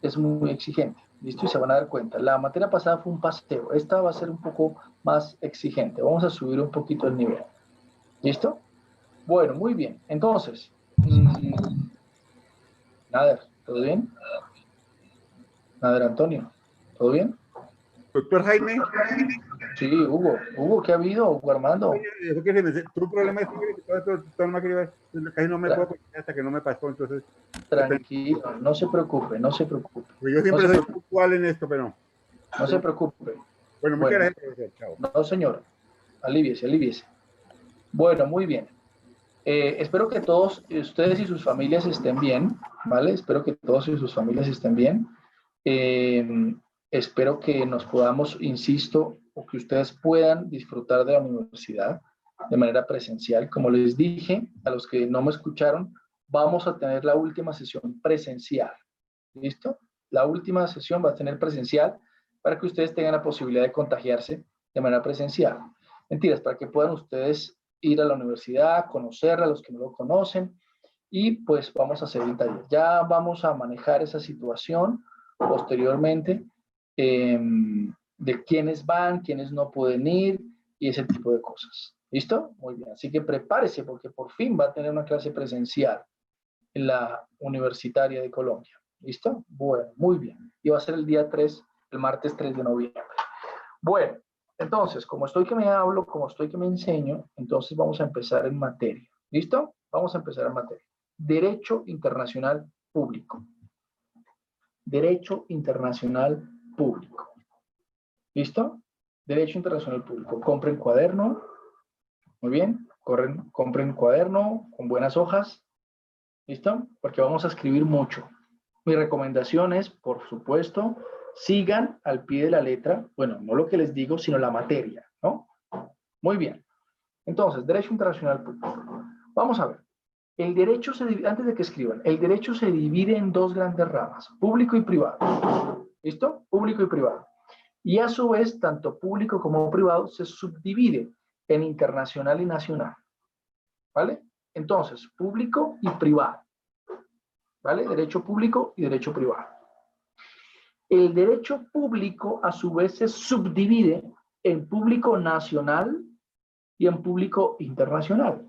es muy exigente. ¿Listo? Y se van a dar cuenta. La materia pasada fue un paseo. Esta va a ser un poco más exigente. Vamos a subir un poquito el nivel. ¿Listo? Bueno, muy bien. Entonces, Nader, ¿todo bien? Nader Antonio, ¿todo bien? Doctor Jaime. Sí, Hugo. Hugo, ¿qué ha habido? Hugo Armando. Eso que tuve un problema casi no me puedo hasta que no me pasó, entonces. Tranquilo, no se preocupe, no se preocupe. Yo siempre soy puntual en esto, pero. No se preocupe. Bueno, muchas gracias, profesor. Chao. No, señor. Aliviese, aliviese. Bueno, muy bien. Espero que todos ustedes y sus familias estén bien, ¿vale? Espero que todos y sus familias estén bien. Espero que nos podamos, insisto, o que ustedes puedan disfrutar de la universidad de manera presencial. Como les dije, a los que no me escucharon, vamos a tener la última sesión presencial. ¿Listo? La última sesión va a tener presencial para que ustedes tengan la posibilidad de contagiarse de manera presencial. Mentiras, para que puedan ustedes ir a la universidad, conocerla, a los que no lo conocen, y pues vamos a hacer el taller. Ya vamos a manejar esa situación posteriormente, de quiénes van, quiénes no pueden ir, y ese tipo de cosas. ¿Listo? Muy bien. Así que prepárese, porque por fin va a tener una clase presencial en la Universitaria de Colombia. ¿Listo? Bueno, muy bien. Y va a ser el día 3, el martes 3 de noviembre. Bueno, entonces, como estoy que me hablo, como estoy que me enseño, entonces vamos a empezar en materia. ¿Listo? Vamos a empezar en materia. Derecho internacional público. Derecho internacional público. ¿Listo? Derecho internacional público. Compren cuaderno. Muy bien. Compren cuaderno con buenas hojas. ¿Listo? Porque vamos a escribir mucho. Mi recomendación es, por supuesto, sigan al pie de la letra, bueno, no lo que les digo, sino la materia, ¿no? Muy bien. Entonces, Derecho Internacional Público. Vamos a ver. El derecho se divide, antes de que escriban, el derecho se divide en dos grandes ramas, público y privado. ¿Listo? Público y privado. Y a su vez, tanto público como privado se subdivide en internacional y nacional. ¿Vale? Entonces, público y privado. ¿Vale? Derecho público y derecho privado. El derecho público, a su vez, se subdivide en público nacional y en público internacional.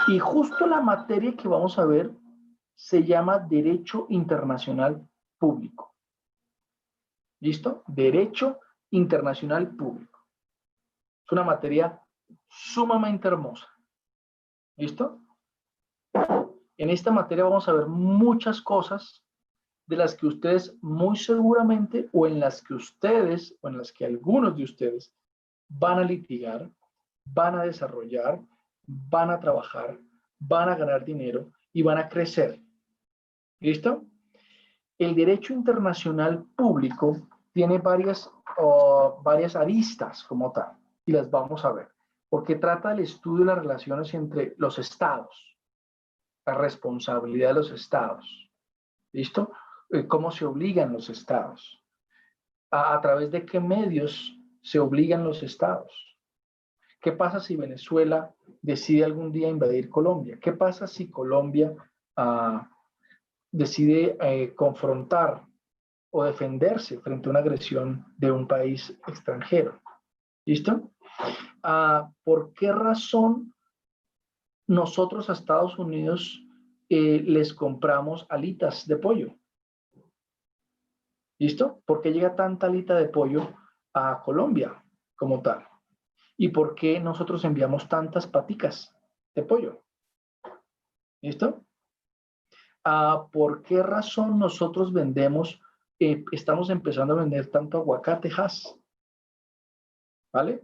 Y justo la materia que vamos a ver se llama Derecho Internacional Público. ¿Listo? Derecho Internacional Público. Es una materia sumamente hermosa. ¿Listo? En esta materia vamos a ver muchas cosas de las que ustedes muy seguramente, o en las que ustedes, o en las que algunos de ustedes van a litigar, van a desarrollar, van a trabajar, van a ganar dinero y van a crecer. ¿Listo? El derecho internacional público tiene varias aristas como tal, y las vamos a ver, porque trata del estudio de las relaciones entre los estados, la responsabilidad de los estados. ¿Listo? Cómo se obligan los estados, a través de qué medios se obligan los estados. ¿Qué pasa si Venezuela decide algún día invadir Colombia? ¿Qué pasa si Colombia decide confrontar o defenderse frente a una agresión de un país extranjero? ¿Listo? ¿Por qué razón nosotros a Estados Unidos les compramos alitas de pollo? ¿Listo? ¿Por qué llega tanta alita de pollo a Colombia como tal? ¿Y por qué nosotros enviamos tantas paticas de pollo? ¿Listo? ¿Por qué razón nosotros estamos empezando a vender tanto aguacatejas? ¿Vale?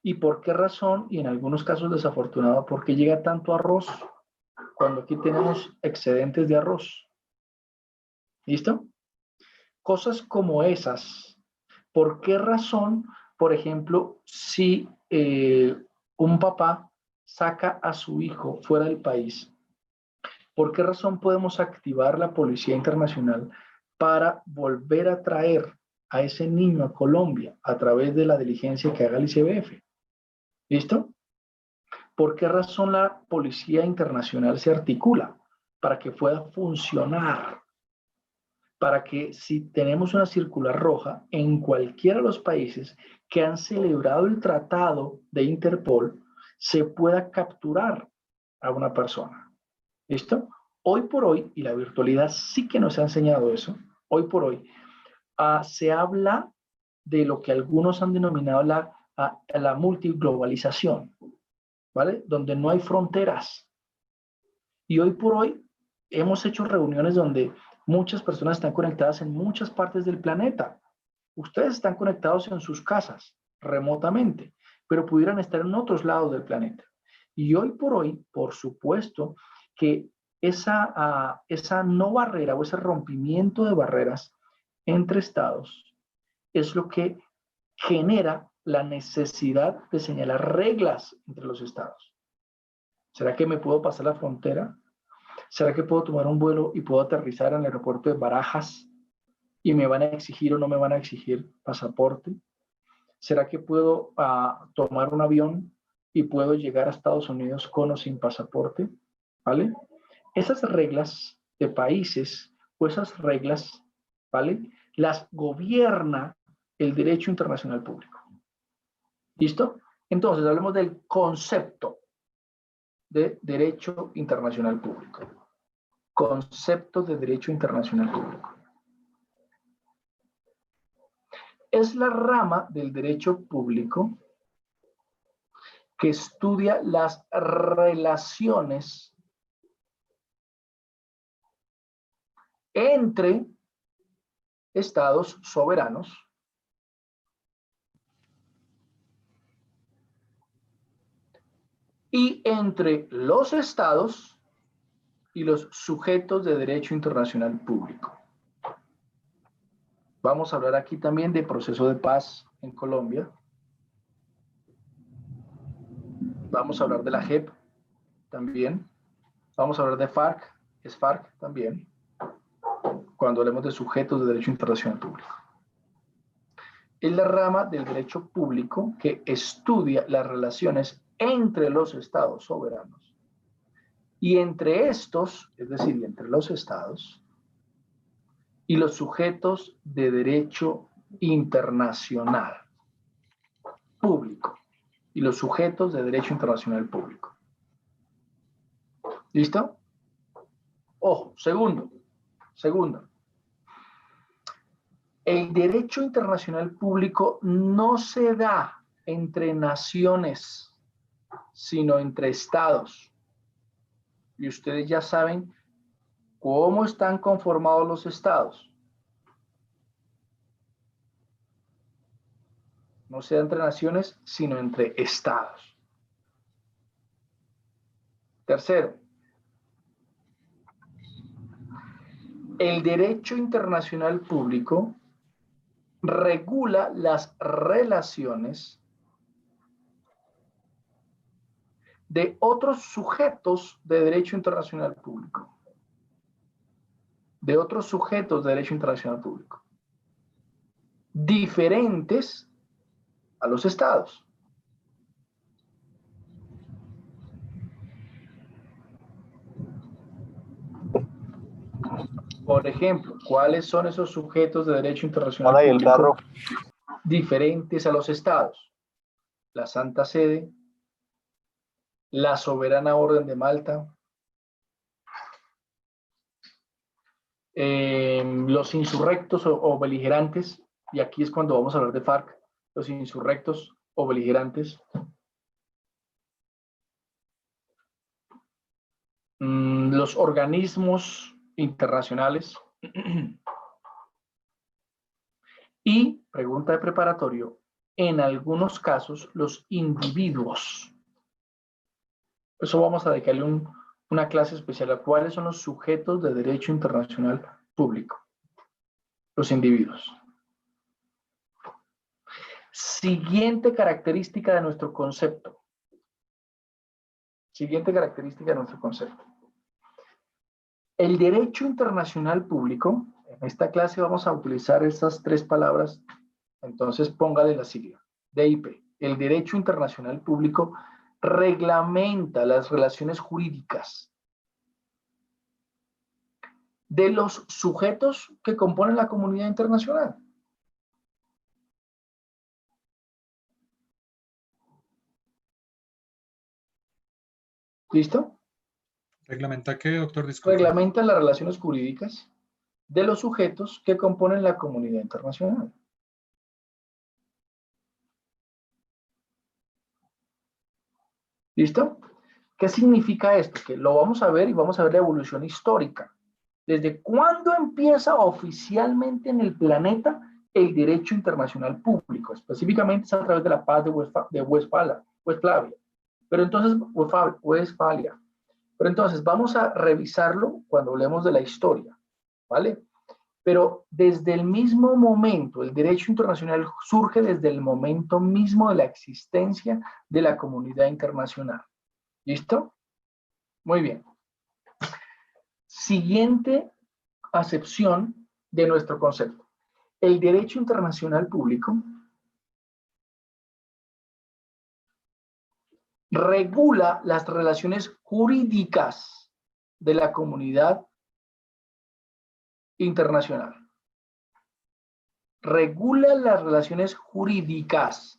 ¿Y por qué razón, y en algunos casos desafortunado, por qué llega tanto arroz cuando aquí tenemos excedentes de arroz? ¿Listo? Cosas como esas. ¿Por qué razón, por ejemplo, si un papá saca a su hijo fuera del país, por qué razón podemos activar la Policía Internacional para volver a traer a ese niño a Colombia a través de la diligencia que haga el ICBF? ¿Listo? ¿Por qué razón la Policía Internacional se articula? Para que pueda funcionar. Para que si tenemos una circular roja en cualquiera de los países que han celebrado el tratado de Interpol, se pueda capturar a una persona. ¿Listo? Hoy por hoy, y la virtualidad sí que nos ha enseñado eso, hoy por hoy, se habla de lo que algunos han denominado la multiglobalización, ¿vale? Donde no hay fronteras. Y hoy por hoy hemos hecho reuniones donde muchas personas están conectadas en muchas partes del planeta. Ustedes están conectados en sus casas, remotamente, pero pudieran estar en otros lados del planeta. Y hoy por hoy, por supuesto, que esa no barrera o ese rompimiento de barreras entre estados es lo que genera la necesidad de señalar reglas entre los estados. ¿Será que me puedo pasar la frontera? ¿Será que puedo tomar un vuelo y puedo aterrizar en el aeropuerto de Barajas y me van a exigir o no me van a exigir pasaporte? ¿Será que puedo tomar un avión y puedo llegar a Estados Unidos con o sin pasaporte? ¿Vale? Esas reglas de países o esas reglas, ¿vale? Las gobierna el derecho internacional público. ¿Listo? Entonces, hablemos del concepto de derecho internacional público. Concepto de derecho internacional público. Es la rama del derecho público que estudia las relaciones entre estados soberanos y entre los estados y los sujetos de derecho internacional público. Vamos a hablar aquí también de proceso de paz en Colombia. Vamos a hablar de la JEP también. Vamos a hablar de FARC, es FARC también, cuando hablemos de sujetos de derecho internacional público. Es la rama del derecho público que estudia las relaciones entre los estados soberanos y entre estos, es decir, entre los estados y los sujetos de derecho internacional público y los sujetos de derecho internacional público. ¿Listo? Ojo, segundo. El derecho internacional público no se da entre naciones, sino entre estados. Y ustedes ya saben cómo están conformados los estados. No se da entre naciones, sino entre estados. Tercero, el derecho internacional público regula las relaciones de otros sujetos de derecho internacional público. De otros sujetos de derecho internacional público. Diferentes a los estados. Por ejemplo, ¿cuáles son esos sujetos de derecho internacional público diferentes a los estados? La Santa Sede, la Soberana Orden de Malta, los insurrectos o beligerantes, y aquí es cuando vamos a hablar de FARC, los insurrectos o beligerantes, los organismos internacionales y, pregunta de preparatorio, en algunos casos los individuos. Eso vamos a dedicarle una clase especial a cuáles son los sujetos de derecho internacional público. Los individuos. Siguiente característica de nuestro concepto. Siguiente característica de nuestro concepto. El derecho internacional público, en esta clase vamos a utilizar estas tres palabras, entonces póngale la sigla, DIP. El derecho internacional público reglamenta las relaciones jurídicas de los sujetos que componen la comunidad internacional. ¿Listo? ¿Reglamenta qué, doctor? Disculpe. Reglamenta las relaciones jurídicas de los sujetos que componen la comunidad internacional. ¿Listo? ¿Qué significa esto? Que lo vamos a ver y vamos a ver la evolución histórica. ¿Desde cuándo empieza oficialmente en el planeta el derecho internacional público? Específicamente es a través de la paz de Westfalia. Pero entonces, Westfalia. Pero entonces vamos a revisarlo cuando hablemos de la historia, ¿vale? Pero desde el mismo momento, el derecho internacional surge desde el momento mismo de la existencia de la comunidad internacional. ¿Listo? Muy bien. Siguiente acepción de nuestro concepto. El derecho internacional público regula las relaciones jurídicas de la comunidad internacional. Regula las relaciones jurídicas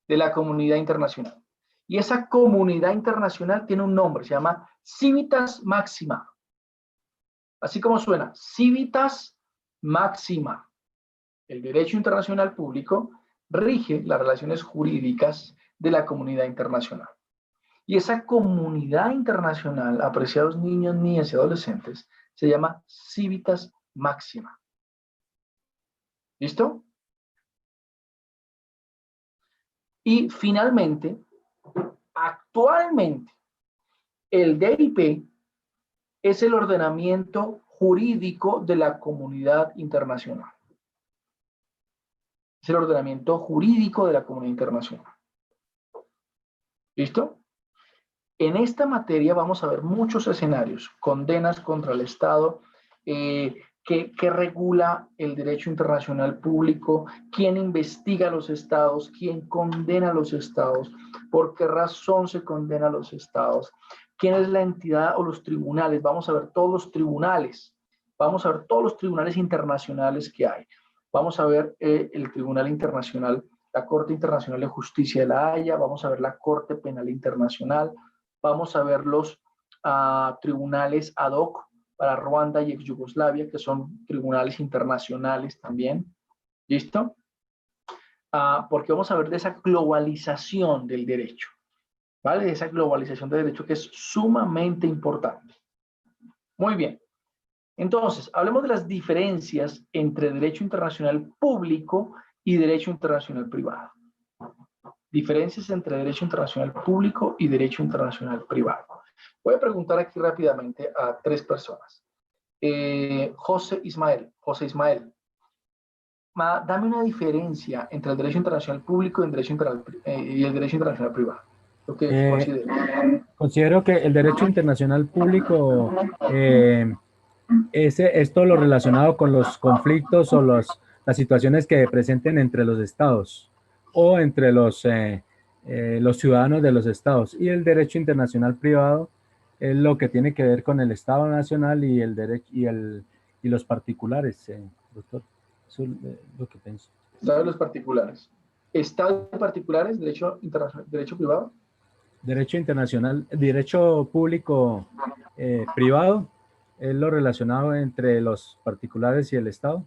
de la comunidad internacional. Y esa comunidad internacional tiene un nombre, se llama Civitas Maxima. Así como suena, Civitas Maxima. El derecho internacional público rige las relaciones jurídicas de la comunidad internacional. Y esa comunidad internacional, apreciados niños, niñas y adolescentes, se llama Civitas Maxima. ¿Listo? Y finalmente, actualmente, el DIP es el ordenamiento jurídico de la comunidad internacional. Es el ordenamiento jurídico de la comunidad internacional. ¿Listo? En esta materia vamos a ver muchos escenarios, condenas contra el Estado, que regula el derecho internacional público, quién investiga a los estados, quién condena a los estados, por qué razón se condena a los estados, quién es la entidad o los tribunales. Vamos a ver todos los tribunales, vamos a ver todos los tribunales internacionales que hay. Vamos a ver el Tribunal Internacional, la Corte Internacional de Justicia de la Haya, vamos a ver la Corte Penal Internacional, vamos a ver los tribunales ad hoc para Ruanda y ex Yugoslavia, que son tribunales internacionales también. ¿Listo? Porque vamos a ver de esa globalización del derecho, ¿vale? De esa globalización del derecho que es sumamente importante. Muy bien. Entonces, hablemos de las diferencias entre derecho internacional público y derecho internacional privado. Diferencias entre derecho internacional público y derecho internacional privado. Voy a preguntar aquí rápidamente a 3 personas. José Ismael, dame una diferencia entre el derecho internacional público y el derecho internacional privado. Lo que considero que el derecho internacional público es todo lo relacionado con los conflictos o las situaciones que presenten entre los estados o entre los ciudadanos de los estados. Y el derecho internacional privado es lo que tiene que ver con el Estado Nacional y el derecho y los particulares, doctor. Eso es lo que pienso. ¿Sabes los particulares? ¿Estados particulares, derecho internacional, derecho privado? Derecho internacional, derecho público privado es lo relacionado entre los particulares y el Estado.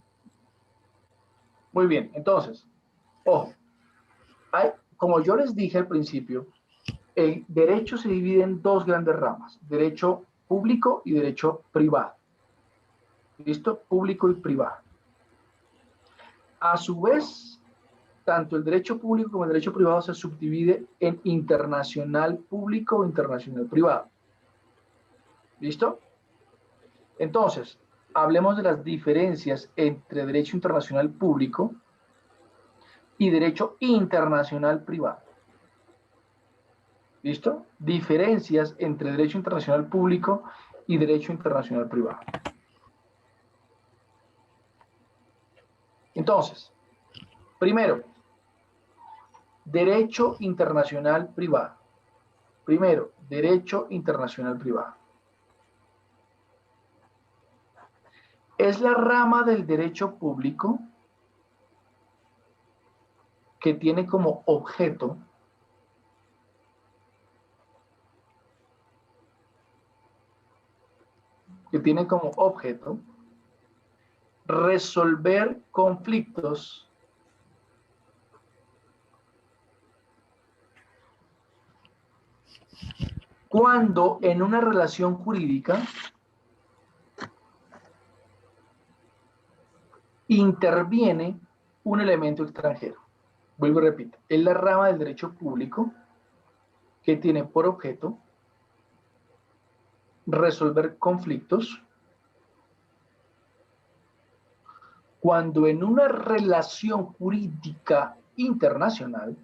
Muy bien, entonces, ojo, como yo les dije al principio, el derecho se divide en 2 grandes ramas, derecho público y derecho privado. ¿Listo? Público y privado. A su vez, tanto el derecho público como el derecho privado se subdivide en internacional público o internacional privado. ¿Listo? Entonces, hablemos de las diferencias entre derecho internacional público y derecho internacional privado. ¿Listo? Diferencias entre derecho internacional público y derecho internacional privado. Entonces, primero, derecho internacional privado. Primero, derecho internacional privado. Es la rama del derecho público que tiene como objeto que tiene como objeto resolver conflictos cuando en una relación jurídica interviene un elemento extranjero. Vuelvo y repito, es la rama del derecho público que tiene por objeto resolver conflictos cuando en una relación jurídica internacional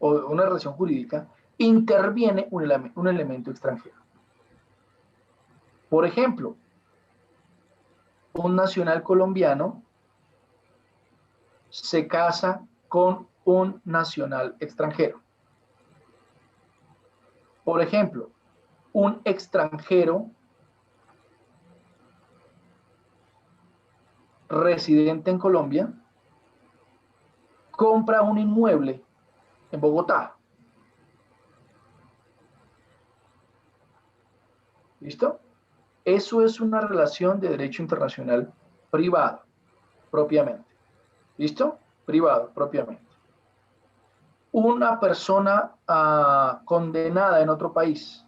o una relación jurídica interviene un elemento extranjero. Por ejemplo, un nacional colombiano se casa con un nacional extranjero. Por ejemplo, un extranjero residente en Colombia compra un inmueble en Bogotá. ¿Listo? Eso es una relación de derecho internacional privado, propiamente. ¿Listo? Privado, propiamente. Una persona condenada en otro país,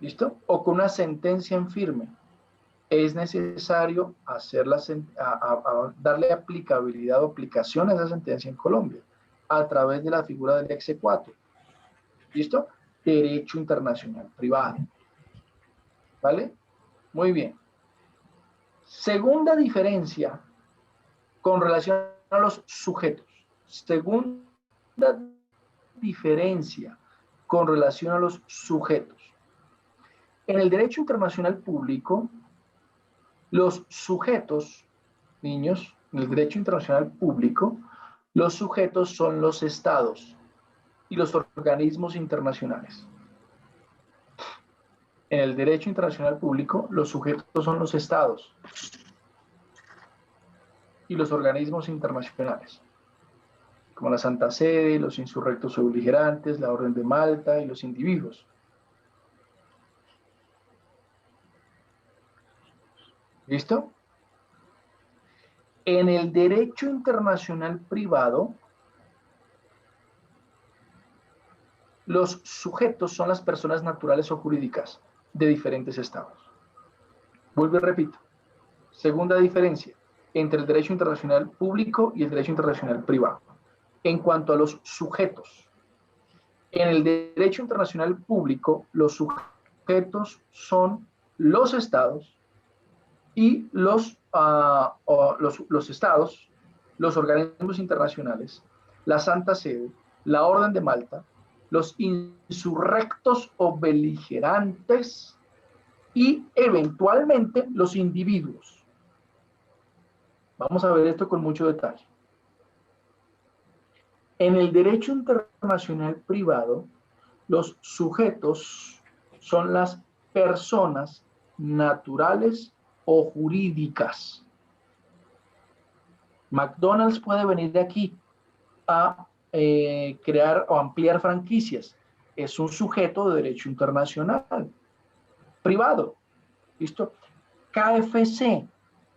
¿listo? O con una sentencia en firme, es necesario darle aplicabilidad o aplicación a esa sentencia en Colombia a través de la figura del exequatur. ¿Listo? Derecho internacional privado. ¿Vale? Muy bien. Segunda diferencia con relación a los sujetos. Segunda diferencia con relación a los sujetos. En el derecho internacional público, los sujetos, niños, en el derecho internacional público, los sujetos son los estados y los organismos internacionales. En el derecho internacional público, los sujetos son los estados y los organismos internacionales, como la Santa Sede, los insurrectos o beligerantes, la Orden de Malta y los individuos. ¿Listo? En el derecho internacional privado, los sujetos son las personas naturales o jurídicas de diferentes estados. Vuelvo y repito. Segunda diferencia entre el derecho internacional público y el derecho internacional privado. En cuanto a los sujetos, en el derecho internacional público, los sujetos son los estados y los estados, los organismos internacionales, la Santa Sede, la Orden de Malta, los insurrectos o beligerantes y eventualmente los individuos. Vamos a ver esto con mucho detalle. En el derecho internacional privado, los sujetos son las personas naturales o jurídicas. McDonald's puede venir de aquí a crear o ampliar franquicias. Es un sujeto de derecho internacional privado. ¿Listo? KFC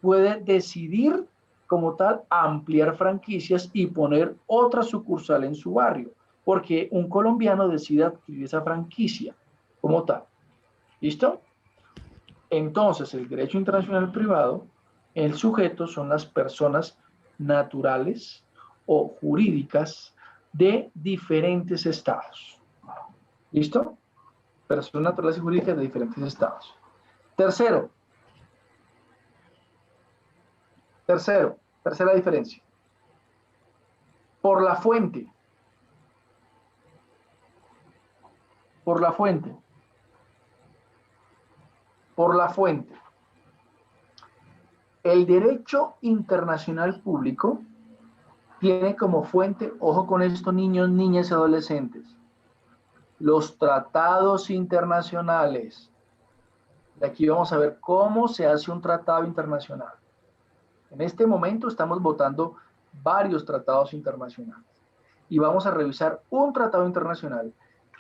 puede decidir como tal ampliar franquicias y poner otra sucursal en su barrio, porque un colombiano decide adquirir esa franquicia como tal. ¿Listo? Entonces, el derecho internacional privado, el sujeto son las personas naturales o jurídicas de diferentes estados. ¿Listo? Personas naturales y jurídicas de diferentes estados. Tercera diferencia. Por la fuente. Por la fuente. Por la fuente. El derecho internacional público tiene como fuente, ojo con esto, niños, niñas y adolescentes, los tratados internacionales. De aquí vamos a ver cómo se hace un tratado internacional. En este momento estamos votando varios tratados internacionales y vamos a revisar un tratado internacional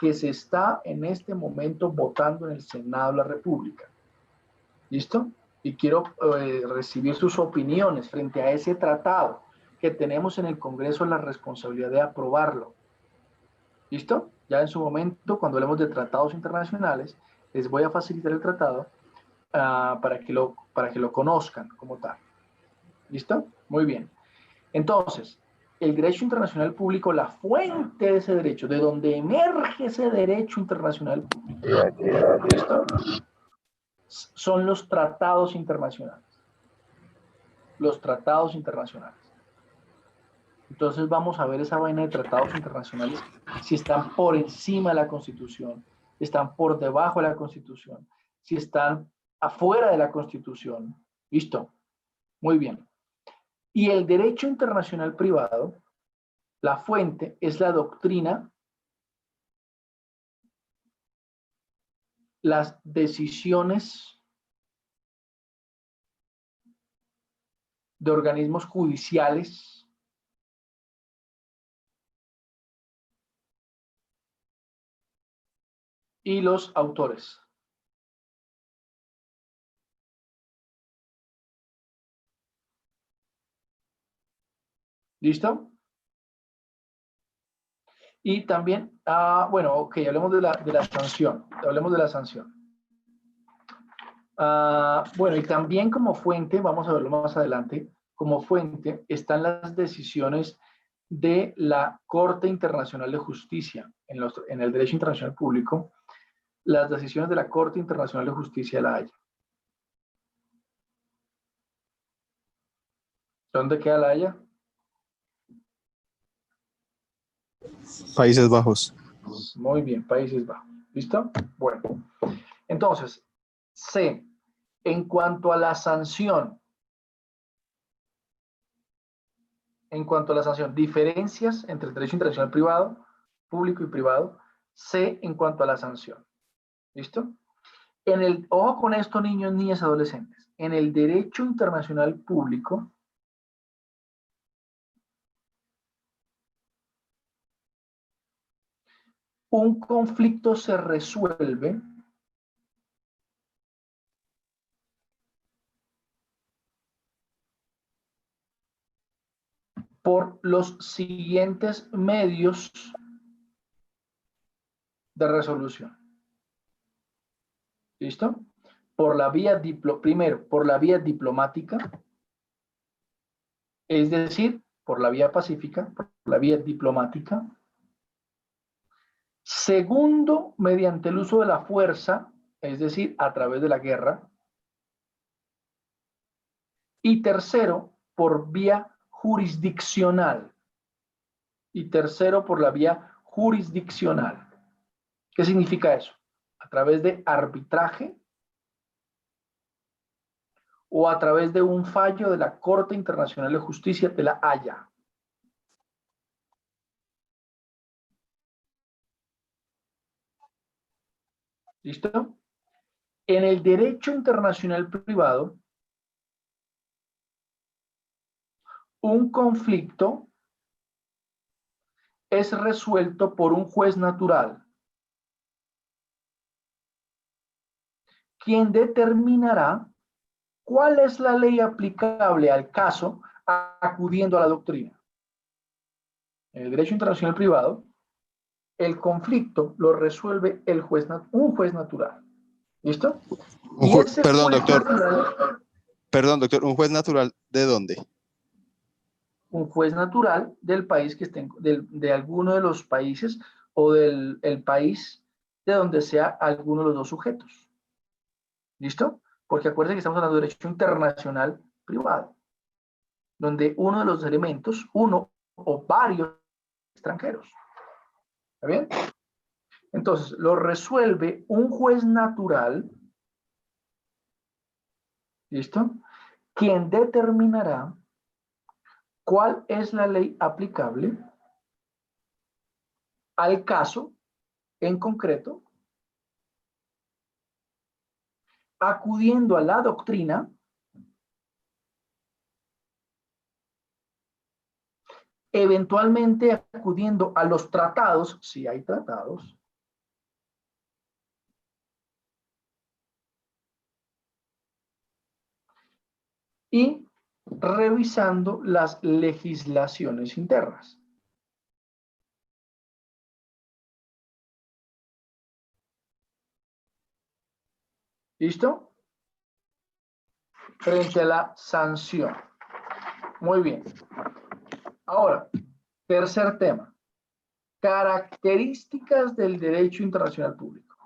que se está en este momento votando en el Senado de la República. ¿Listo? Y quiero recibir sus opiniones frente a ese tratado que tenemos en el Congreso, la responsabilidad de aprobarlo. ¿Listo? Ya en su momento, cuando hablemos de tratados internacionales, les voy a facilitar el tratado para que lo conozcan como tal. ¿Listo? Muy bien. Entonces, el derecho internacional público, la fuente de ese derecho, de donde emerge ese derecho internacional público, ¿listo? Son los tratados internacionales. Los tratados internacionales. Entonces vamos a ver esa vaina de tratados internacionales, si están por encima de la Constitución, están por debajo de la Constitución, si están afuera de la Constitución. ¿Listo? Muy bien. Y el derecho internacional privado, la fuente es la doctrina, las decisiones de organismos judiciales, y los autores. ¿Listo? Y también, bueno, ok, hablemos de la sanción. Hablemos de la sanción. Bueno, y también como fuente, vamos a verlo más adelante, como fuente están las decisiones de la Corte Internacional de Justicia en el derecho internacional público, las decisiones de la Corte Internacional de Justicia de La Haya. ¿Dónde queda La Haya? Países Bajos. Muy bien, Países Bajos. ¿Listo? Bueno, entonces, C, en cuanto a la sanción, diferencias entre el derecho internacional privado, público y privado, C, en cuanto a la sanción. ¿Listo? Ojo con esto, niños, niñas, adolescentes. En el derecho internacional público, un conflicto se resuelve por los siguientes medios de resolución. ¿Listo? Por la vía primero, por la vía diplomática, es decir, por la vía pacífica, por la vía diplomática. Segundo, mediante el uso de la fuerza, es decir, a través de la guerra. Y tercero, por vía jurisdiccional. Y tercero, por la vía jurisdiccional. ¿Qué significa eso? A través de arbitraje o a través de un fallo de la Corte Internacional de Justicia de La Haya. ¿Listo? En el derecho internacional privado, un conflicto es resuelto por un juez natural, quien determinará cuál es la ley aplicable al caso acudiendo a la doctrina. En el derecho internacional privado, el conflicto lo resuelve un juez natural. ¿Listo? Perdón, doctor. Perdón, doctor. ¿Un juez natural de dónde? Un juez natural del país que esté, de alguno de los países o del país de donde sea alguno de los dos sujetos. ¿Listo? Porque acuérdense que estamos hablando de derecho internacional privado, donde uno de los elementos, uno o varios extranjeros. ¿Está bien? Entonces, lo resuelve un juez natural, ¿listo? Quien determinará cuál es la ley aplicable al caso en concreto, acudiendo a la doctrina, eventualmente acudiendo a los tratados, si hay tratados, y revisando las legislaciones internas. ¿Listo? Frente a la sanción. Muy bien. Ahora, tercer tema. Características del derecho internacional público.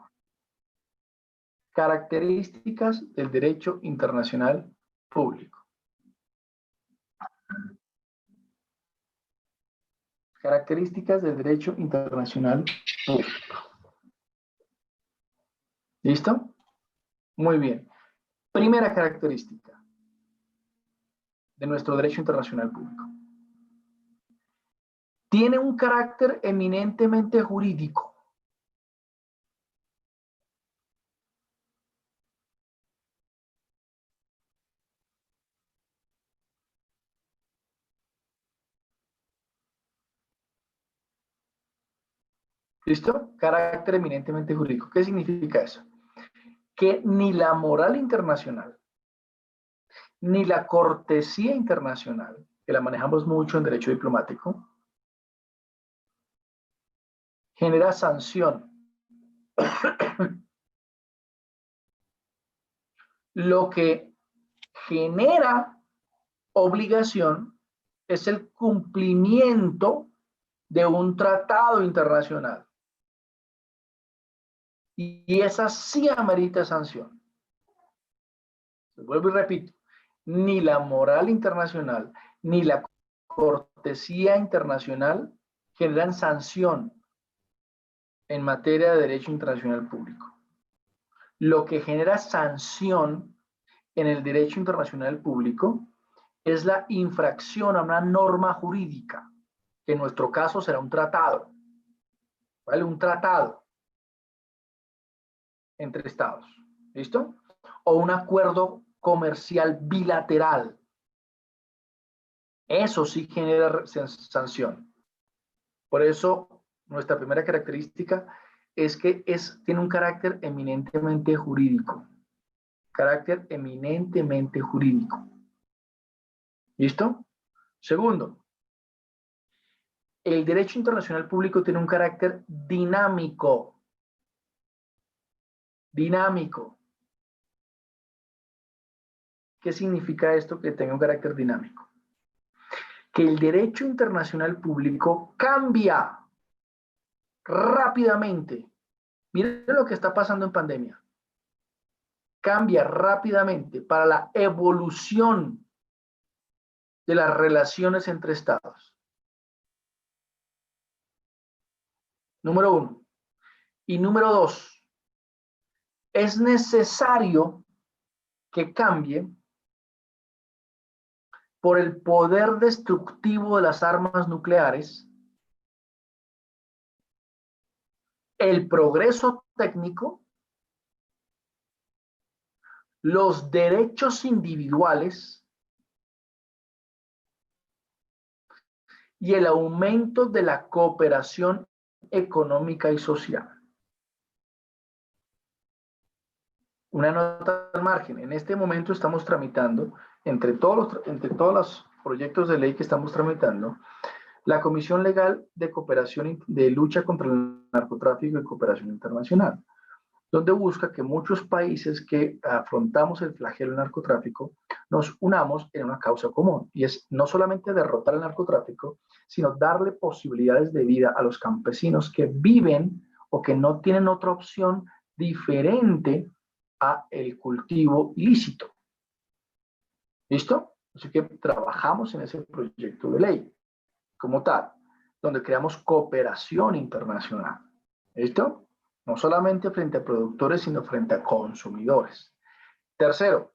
Características del derecho internacional público. Características del derecho internacional público. ¿Listo? Muy bien. Primera característica de nuestro derecho internacional público. Tiene un carácter eminentemente jurídico. ¿Listo? Carácter eminentemente jurídico. ¿Qué significa eso? Que ni la moral internacional, ni la cortesía internacional, que la manejamos mucho en derecho diplomático, genera sanción. Lo que genera obligación es el cumplimiento de un tratado internacional. Y esa sí amerita sanción. Vuelvo y repito, ni la moral internacional, ni la cortesía internacional generan sanción en materia de derecho internacional público. Lo que genera sanción en el derecho internacional público es la infracción a una norma jurídica, que en nuestro caso será un tratado, ¿vale? Un tratado entre estados, ¿listo? O un acuerdo comercial bilateral. Eso sí genera sanción. Por eso, nuestra primera característica es que tiene un carácter eminentemente jurídico. Carácter eminentemente jurídico. ¿Listo? Segundo, el derecho internacional público tiene un carácter dinámico. Dinámico. ¿Qué significa esto que tenga un carácter dinámico? Que el derecho internacional público cambia rápidamente. Miren lo que está pasando en pandemia. Cambia rápidamente para la evolución de las relaciones entre estados. Número 1. Y número 2. Es necesario que cambie por el poder destructivo de las armas nucleares, el progreso técnico, los derechos individuales y el aumento de la cooperación económica y social. Una nota al margen. En este momento estamos tramitando, entre todos los proyectos de ley que estamos tramitando, la Comisión Legal de Cooperación de Lucha contra el Narcotráfico y Cooperación Internacional, donde busca que muchos países que afrontamos el flagelo del narcotráfico nos unamos en una causa común, y es no solamente derrotar el narcotráfico, sino darle posibilidades de vida a los campesinos que viven o que no tienen otra opción diferente a el cultivo ilícito. ¿Listo? Así que trabajamos en ese proyecto de ley como tal, donde creamos cooperación internacional. ¿Listo? No solamente frente a productores, sino frente a consumidores. Tercera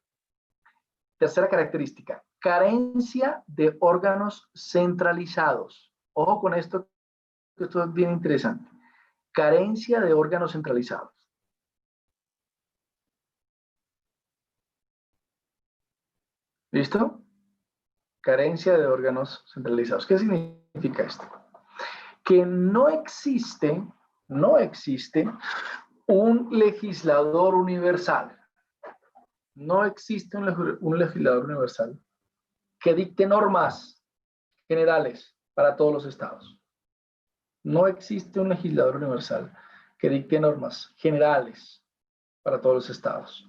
característica, carencia de órganos centralizados. Ojo con esto, que esto es bien interesante. Carencia de órganos centralizados. ¿Listo? Carencia de órganos centralizados. ¿Qué significa esto? Que no existe un legislador universal. No existe un legislador universal que dicte normas generales para todos los estados. No existe un legislador universal que dicte normas generales para todos los estados.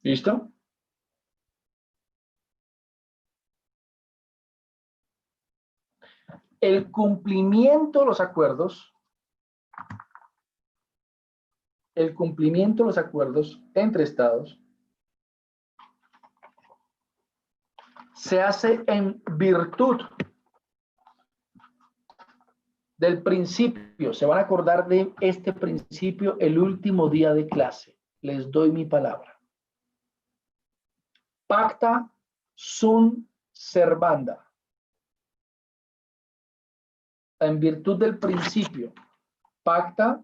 ¿Listo? El cumplimiento de los acuerdos, entre estados se hace en virtud del principio. Se van a acordar de este principio el último día de clase. Les doy mi palabra. Pacta sunt servanda. En virtud del principio, pacta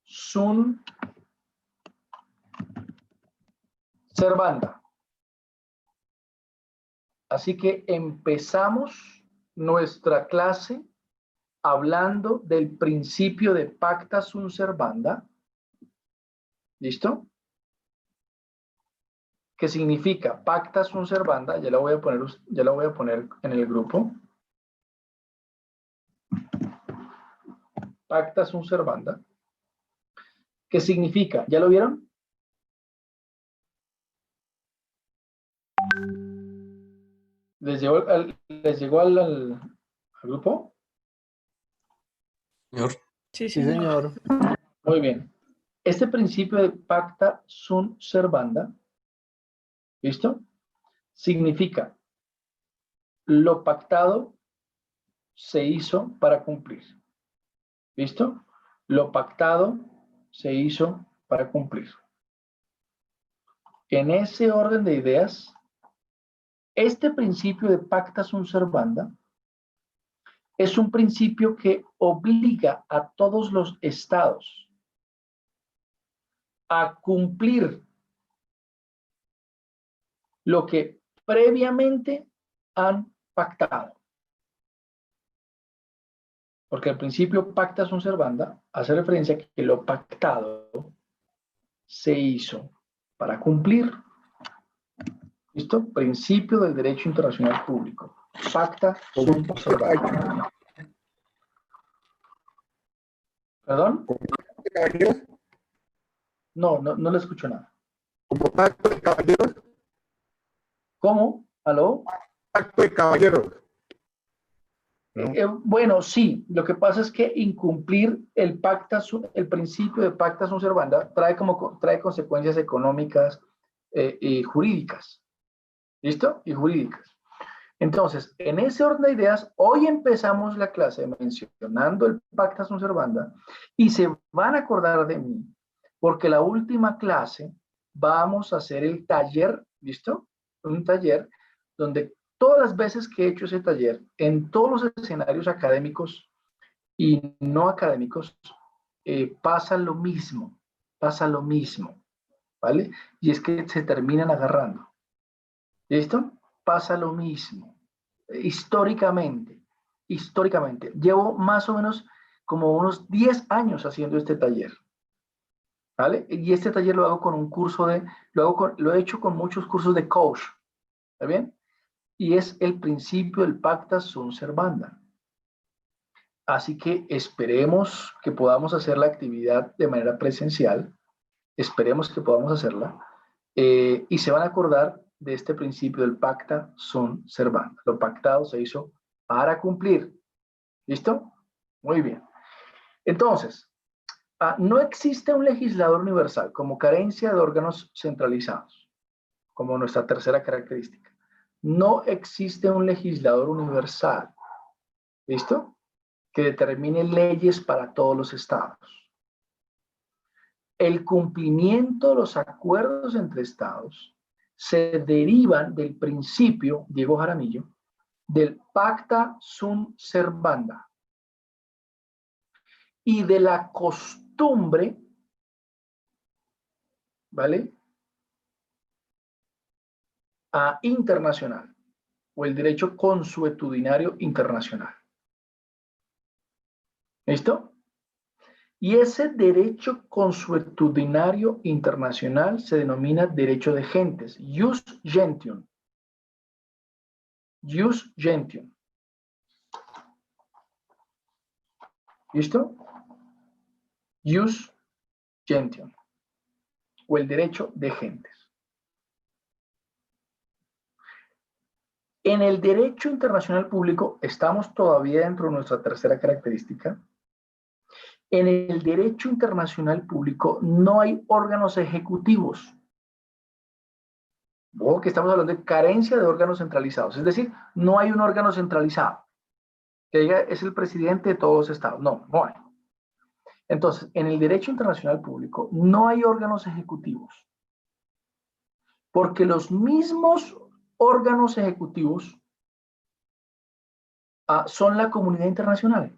sunt servanda. Así que empezamos nuestra clase hablando del principio de pacta sunt servanda. ¿Listo? ¿Qué significa pacta sunt servanda? Ya la voy a poner en el grupo. Pacta sunt servanda. ¿Qué significa? ¿Ya lo vieron? ¿Les llegó al grupo? Señor. Sí, señor. Muy bien. Este principio de pacta sunt servanda, ¿listo? Significa lo pactado se hizo para cumplir. ¿Listo? Lo pactado se hizo para cumplir. En ese orden de ideas, este principio de pacta sunt servanda es un principio que obliga a todos los estados a cumplir lo que previamente han pactado. Porque el principio pacta sunt servanda hace referencia a que lo pactado se hizo para cumplir. ¿Listo? Principio del derecho internacional público. Pacta sunt servanda. ¿Perdón? No le escucho nada. ¿Como pacto de caballeros? ¿Cómo? ¿Aló? Pacto de caballeros. Bueno, sí. Lo que pasa es que incumplir el principio de pacta sunt servanda trae consecuencias económicas y jurídicas. ¿Listo? Y jurídicas. Entonces, en ese orden de ideas, hoy empezamos la clase mencionando el pacta sunt servanda y se van a acordar de mí porque la última clase vamos a hacer el taller, ¿listo? Un taller donde todas las veces que he hecho ese taller, en todos los escenarios académicos y no académicos, pasa lo mismo, ¿vale? Y es que se terminan agarrando. ¿Listo? Pasa lo mismo. Históricamente. Llevo más o menos como unos 10 años haciendo este taller. ¿Vale? Y este taller lo hago con un curso lo he hecho con muchos cursos de coach. ¿Está bien? Y es el principio del pacta sunt servanda. Así que esperemos que podamos hacer la actividad de manera presencial. Esperemos que podamos hacerla. Y se van a acordar de este principio del pacta sunt servanda. Lo pactado se hizo para cumplir. ¿Listo? Muy bien. Entonces, no existe un legislador universal como carencia de órganos centralizados, como nuestra tercera característica. No existe un legislador universal, ¿listo? Que determine leyes para todos los estados. El cumplimiento de los acuerdos entre estados se derivan del principio, Diego Jaramillo, del pacta sunt servanda y de la costumbre, ¿vale? Internacional o el derecho consuetudinario internacional. ¿Listo? Y ese derecho consuetudinario internacional se denomina derecho de gentes, jus gentium. Jus gentium. ¿Listo? Jus gentium. O el derecho de gentes. En el derecho internacional público, estamos todavía dentro de nuestra tercera característica. En el derecho internacional público no hay órganos ejecutivos. Ojo que estamos hablando de carencia de órganos centralizados. Es decir, no hay un órgano centralizado que diga es el presidente de todos los estados. No, no hay. Entonces, en el derecho internacional público no hay órganos ejecutivos. Porque los mismos órganos ejecutivos son la comunidad internacional.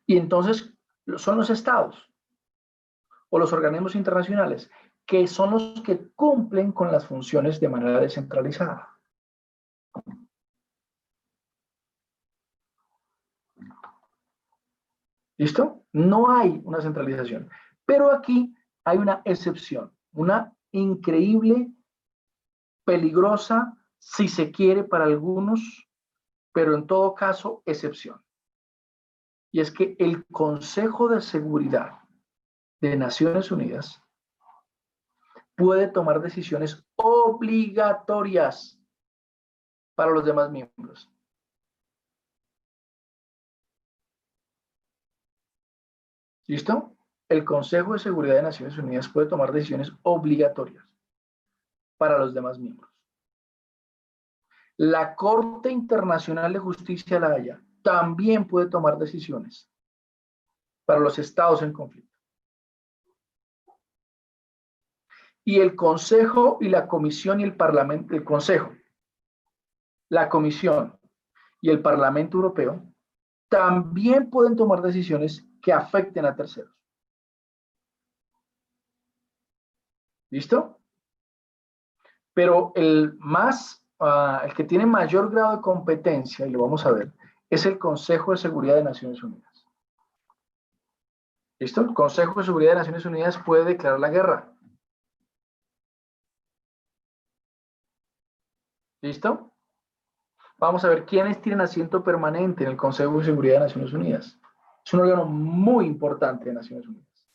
Y entonces son los estados o los organismos internacionales que son los que cumplen con las funciones de manera descentralizada. ¿Listo? No hay una centralización. Pero aquí hay una excepción, una increíble, peligrosa, si se quiere para algunos, pero en todo caso, excepción. Y es que el Consejo de Seguridad de Naciones Unidas puede tomar decisiones obligatorias para los demás miembros. ¿Listo? El Consejo de Seguridad de Naciones Unidas puede tomar decisiones obligatorias para los demás miembros. La Corte Internacional de Justicia de la Haya también puede tomar decisiones para los estados en conflicto. Y el Consejo y la Comisión y el Parlamento, el Consejo, la Comisión y el Parlamento Europeo también pueden tomar decisiones que afecten a terceros. ¿Listo? Pero el que tiene mayor grado de competencia, y lo vamos a ver, es el Consejo de Seguridad de Naciones Unidas. ¿Listo? El Consejo de Seguridad de Naciones Unidas puede declarar la guerra. ¿Listo? Vamos a ver quiénes tienen asiento permanente en el Consejo de Seguridad de Naciones Unidas. Es un órgano muy importante de Naciones Unidas,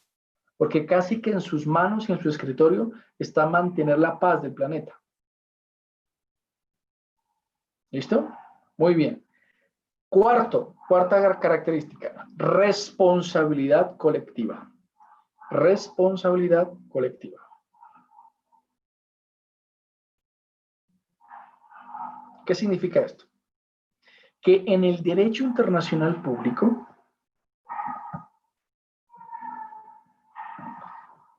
porque casi que en sus manos y en su escritorio está mantener la paz del planeta. ¿Listo? Muy bien. Cuarta característica, responsabilidad colectiva. Responsabilidad colectiva. ¿Qué significa esto? Que en el derecho internacional público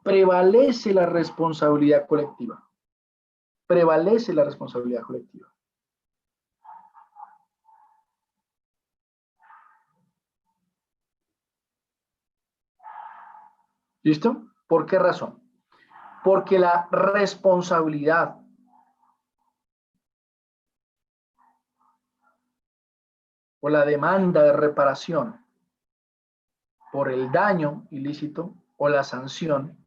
prevalece la responsabilidad colectiva. Prevalece la responsabilidad colectiva. ¿Listo? ¿Por qué razón? Porque la responsabilidad o la demanda de reparación por el daño ilícito o la sanción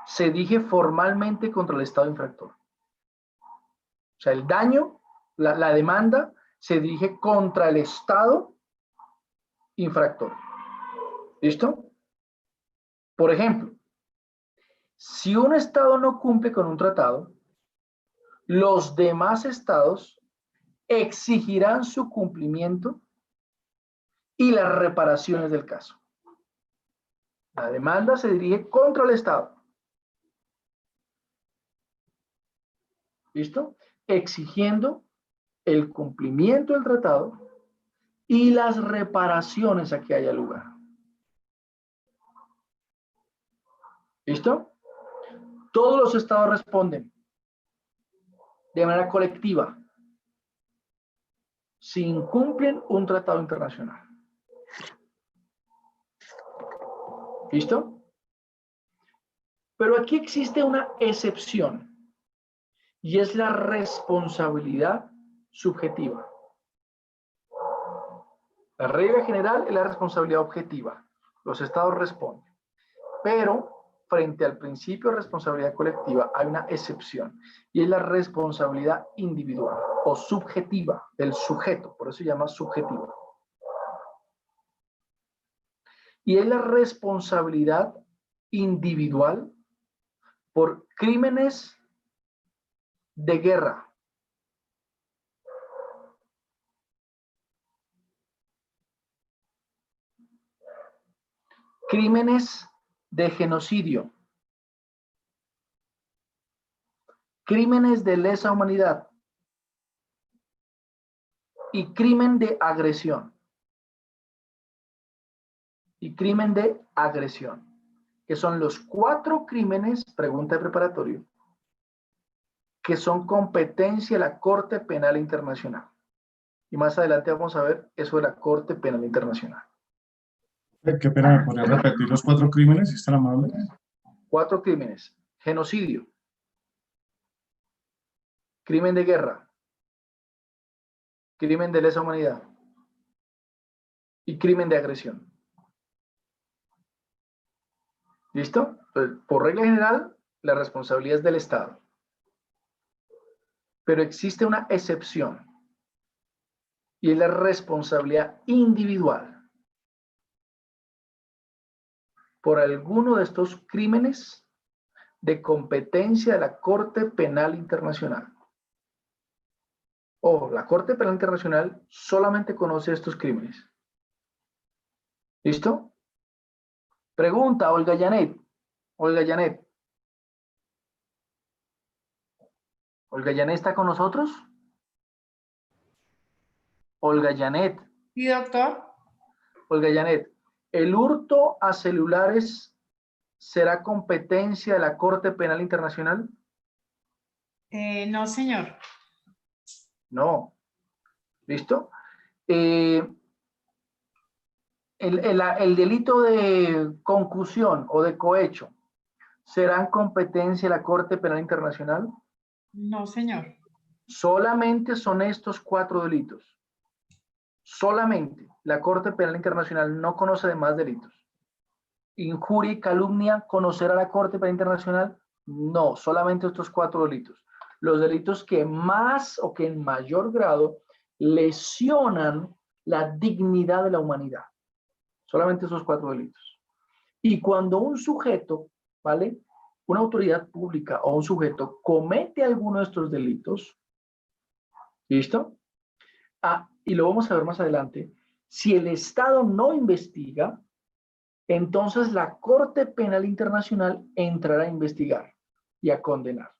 se dirige formalmente contra el Estado infractor. O sea, el daño, la demanda se dirige contra el Estado infractor. ¿Listo? Por ejemplo, si un Estado no cumple con un tratado, los demás Estados exigirán su cumplimiento y las reparaciones del caso. La demanda se dirige contra el Estado. ¿Listo? Exigiendo el cumplimiento del tratado y las reparaciones a que haya lugar. ¿Listo? Todos los estados responden de manera colectiva si incumplen un tratado internacional. ¿Listo? Pero aquí existe una excepción y es la responsabilidad subjetiva. La regla general es la responsabilidad objetiva. Los estados responden. Pero frente al principio de responsabilidad colectiva hay una excepción y es la responsabilidad individual o subjetiva del sujeto, por eso se llama subjetiva. Y es la responsabilidad individual por crímenes de guerra. Crímenes de genocidio, crímenes de lesa humanidad y crimen de agresión. Y crimen de agresión, que son los 4 crímenes, pregunta de preparatorio, que son competencia de la Corte Penal Internacional. Y más adelante vamos a ver eso de la Corte Penal Internacional. Qué pena, ¿me podría repetir los 4 crímenes, si es tan amable? 4 crímenes: genocidio, crimen de guerra, crimen de lesa humanidad y crimen de agresión. ¿Listo? Entonces, por regla general, la responsabilidad es del Estado. Pero existe una excepción y es la responsabilidad individual por alguno de estos crímenes de competencia de la Corte Penal Internacional. O la Corte Penal Internacional solamente conoce estos crímenes. ¿Listo? Pregunta, Olga Janet. Olga Janet. ¿Olga Janet está con nosotros? Olga Janet. Sí, doctor. Olga Janet, ¿el hurto a celulares será competencia de la Corte Penal Internacional? No, señor. No. ¿Listo? El delito de concusión o de cohecho, ¿serán competencia de la Corte Penal Internacional? No, señor. Solamente son estos 4 delitos. Solamente. La Corte Penal Internacional no conoce de más delitos. Injuria y calumnia, ¿conocerá la Corte Penal Internacional? No, solamente estos 4 delitos. Los delitos que más o que en mayor grado lesionan la dignidad de la humanidad. Solamente esos 4 delitos. Y cuando un sujeto, ¿vale? Una autoridad pública o un sujeto comete alguno de estos delitos, ¿listo? Y lo vamos a ver más adelante. Si el Estado no investiga, entonces la Corte Penal Internacional entrará a investigar y a condenar.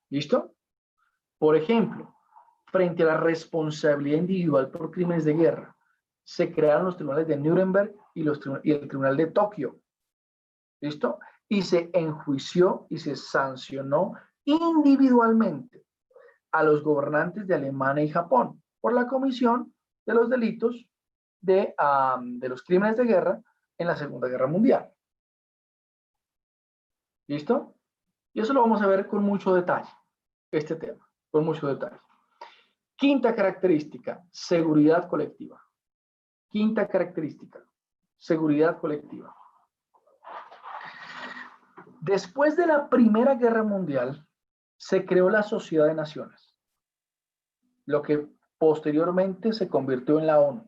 ¿Listo? Por ejemplo, frente a la responsabilidad individual por crímenes de guerra, se crearon los tribunales de Nuremberg y el tribunal de Tokio. ¿Listo? Y se enjuició y se sancionó individualmente a los gobernantes de Alemania y Japón por la comisión de los delitos de los crímenes de guerra en la Segunda Guerra Mundial. ¿Listo? Y eso lo vamos a ver con mucho detalle, este tema, con mucho detalle. Quinta característica, seguridad colectiva. Quinta característica, seguridad colectiva. Después de la Primera Guerra Mundial, se creó la Sociedad de Naciones, lo que posteriormente se convirtió en la ONU.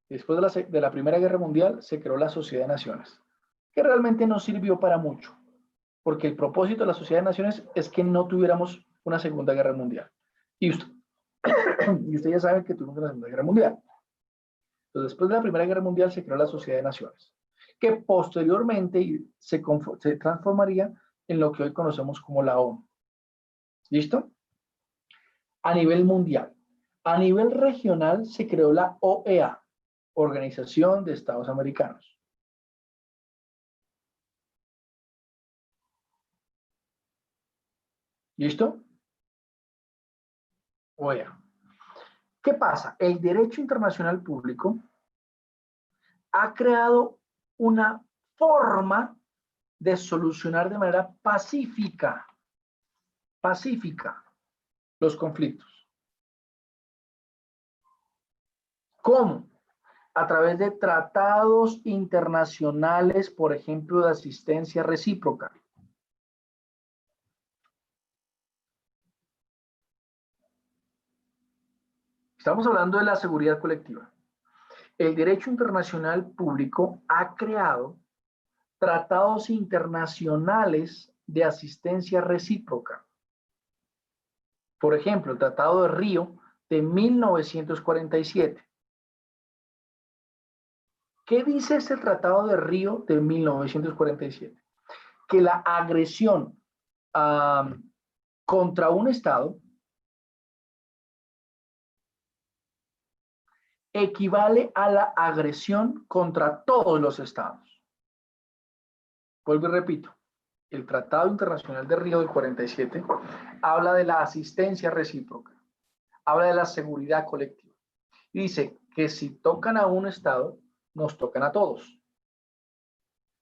Después de la Primera Guerra Mundial, se creó la Sociedad de Naciones, que realmente no sirvió para mucho, porque el propósito de la Sociedad de Naciones es que no tuviéramos una Segunda Guerra Mundial. Y usted ya sabe que tuvimos una Segunda Guerra Mundial. Entonces, después de la Primera Guerra Mundial se creó la Sociedad de Naciones, que posteriormente se transformaría en lo que hoy conocemos como la ONU. ¿Listo? A nivel mundial. A nivel regional se creó la OEA, Organización de Estados Americanos. ¿Listo? OEA. ¿Qué pasa? El derecho internacional público ha creado una forma de solucionar de manera pacífica los conflictos. ¿Cómo? A través de tratados internacionales, por ejemplo, de asistencia recíproca. Estamos hablando de la seguridad colectiva. El derecho internacional público ha creado tratados internacionales de asistencia recíproca. Por ejemplo, el Tratado de Río de 1947. ¿Qué dice este Tratado de Río de 1947? Que la agresión contra un Estado equivale a la agresión contra todos los Estados. Vuelvo y repito, el Tratado Internacional de Río del 47 habla de la asistencia recíproca, habla de la seguridad colectiva. Y dice que si tocan a un Estado, nos tocan a todos.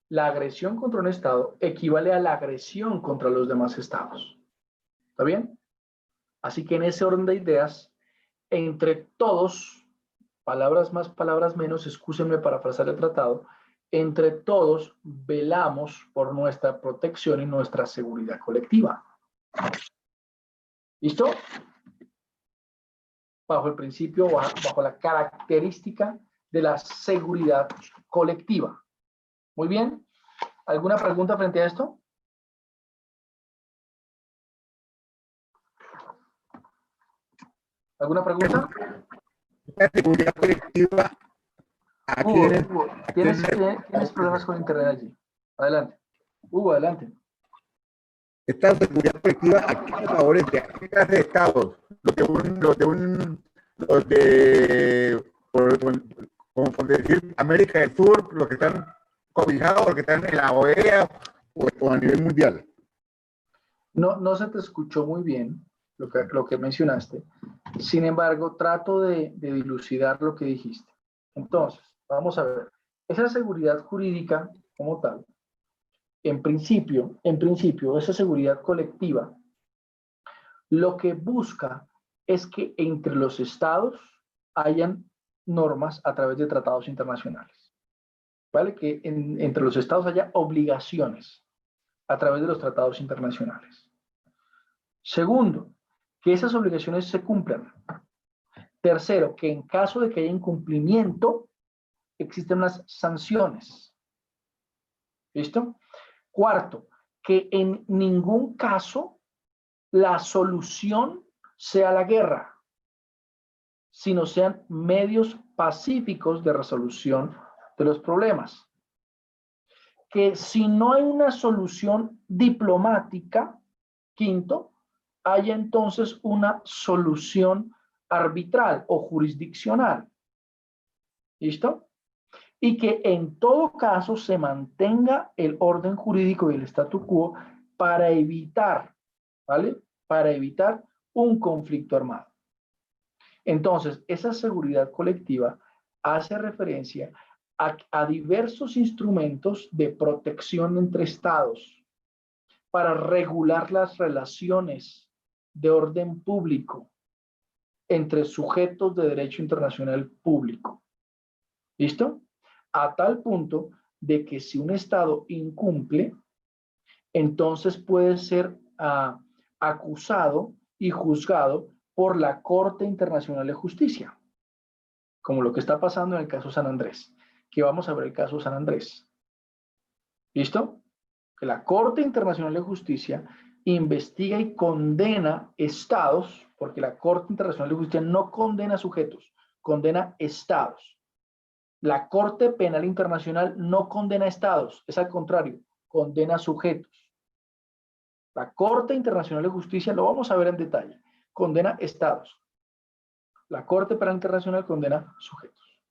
La agresión contra un Estado equivale a la agresión contra los demás Estados. ¿Está bien? Así que en ese orden de ideas, entre todos, palabras más, palabras menos, excúsenme parafrasear el tratado, entre todos velamos por nuestra protección y nuestra seguridad colectiva. ¿Listo? Bajo el principio, bajo la característica de la seguridad colectiva. Muy bien. ¿Alguna pregunta frente a esto? ¿Alguna pregunta? La seguridad colectiva. Hugo, ¿tienes problemas con internet allí? Adelante. Hugo, adelante. Esta seguridad colectiva, ¿a qué favorece? ¿A qué clase de estados? Por decir, América del Sur, los que están cobijados, los que están en la OEA o a nivel mundial. No se te escuchó muy bien lo que mencionaste. Sin embargo, trato de dilucidar lo que dijiste. Entonces, vamos a ver. Esa seguridad jurídica como tal, en principio, esa seguridad colectiva, lo que busca es que entre los estados hayan normas a través de tratados internacionales. ¿Vale? Que entre los estados haya obligaciones a través de los tratados internacionales. Segundo, que esas obligaciones se cumplan. Tercero, que en caso de que haya incumplimiento, existen unas sanciones. ¿Listo? Cuarto, que en ningún caso la solución sea la guerra, sino sean medios pacíficos de resolución de los problemas. Que si no hay una solución diplomática, quinto, haya entonces una solución arbitral o jurisdiccional. ¿Listo? Y que en todo caso se mantenga el orden jurídico y el statu quo para evitar, ¿vale? Para evitar un conflicto armado. Entonces, esa seguridad colectiva hace referencia a diversos instrumentos de protección entre estados para regular las relaciones de orden público entre sujetos de derecho internacional público. ¿Listo? A tal punto de que si un estado incumple, entonces puede ser acusado y juzgado por la Corte Internacional de Justicia, como lo que está pasando en el caso San Andrés, que vamos a ver el caso San Andrés. ¿Listo? Que la Corte Internacional de Justicia investiga y condena estados, porque la Corte Internacional de Justicia no condena sujetos, condena estados. La Corte Penal Internacional no condena estados, es al contrario, condena sujetos. La Corte Internacional de Justicia, lo vamos a ver en detalle, condena estados. La Corte Penal Internacional condena sujetos.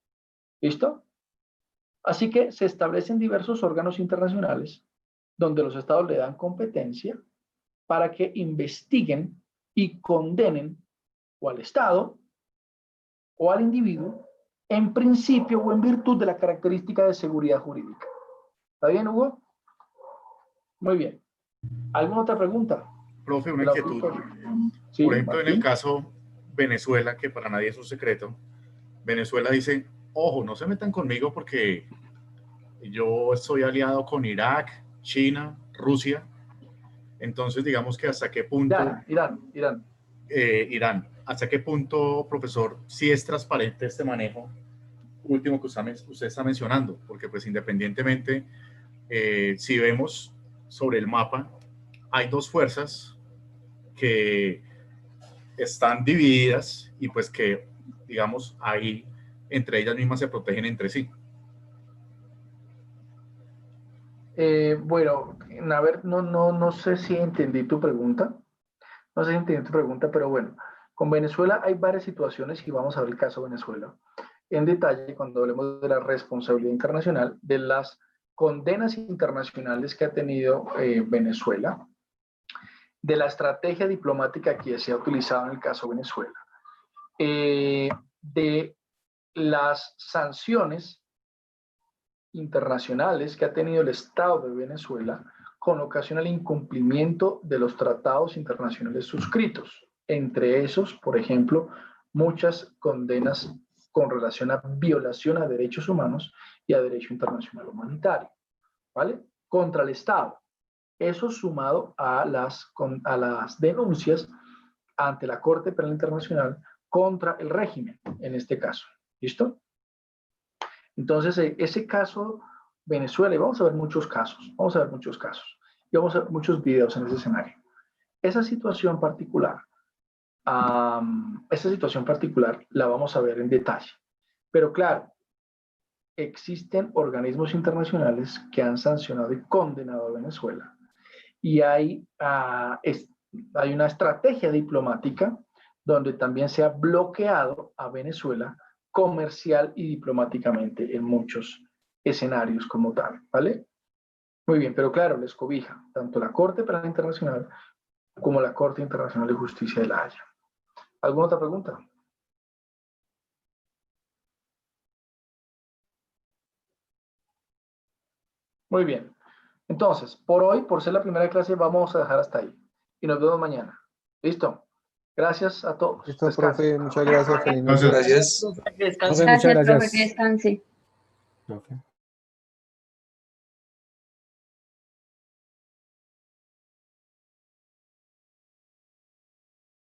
¿Listo? Así que se establecen diversos órganos internacionales donde los estados le dan competencia para que investiguen y condenen o al estado o al individuo en principio o en virtud de la característica de seguridad jurídica. ¿Está bien, Hugo? Muy bien. ¿Alguna otra pregunta? Profe, una inquietud. Sí, por ejemplo, Martín. en el caso Venezuela, que para nadie es un secreto, Venezuela dice, ojo, no se metan conmigo porque yo estoy aliado con Irak, China, Rusia. Entonces, digamos que hasta qué punto... Irán. ¿Hasta qué punto, profesor, sí es transparente este manejo último que usted está mencionando? Porque pues independientemente, si vemos sobre el mapa, hay dos fuerzas que están divididas y pues que, digamos, ahí entre ellas mismas se protegen entre sí. Bueno, a ver, no sé si entendí tu pregunta. No sé si entendí tu pregunta, pero bueno, con Venezuela hay varias situaciones y vamos a ver el caso de Venezuela en detalle cuando hablemos de la responsabilidad internacional, de las condenas internacionales que ha tenido Venezuela, de la estrategia diplomática que se ha utilizado en el caso de Venezuela, de las sanciones internacionales que ha tenido el Estado de Venezuela con ocasión al incumplimiento de los tratados internacionales suscritos. Entre esos, por ejemplo, muchas condenas con relación a violación a derechos humanos y a derecho internacional humanitario, ¿vale? Contra el Estado. Eso sumado a las denuncias ante la Corte Penal Internacional contra el régimen, en este caso. ¿Listo? Entonces, ese caso, Venezuela, y vamos a ver muchos casos, y vamos a ver muchos videos en ese escenario. Esa situación particular la vamos a ver en detalle. Pero claro, existen organismos internacionales que han sancionado y condenado a Venezuela. Y hay una estrategia diplomática donde también se ha bloqueado a Venezuela comercial y diplomáticamente en muchos escenarios como tal, ¿vale? Muy bien, pero claro, les cobija tanto la Corte Penal Internacional como la Corte Internacional de Justicia de La Haya. ¿Alguna otra pregunta? Muy bien. Entonces, por hoy, por ser la primera clase, vamos a dejar hasta ahí. Y nos vemos mañana. ¿Listo? Gracias a todos. Listo, profe. Muchas gracias. Feliz noche. Gracias. Profe, muchas Gracias, profe, gracias. que descanse. Profe.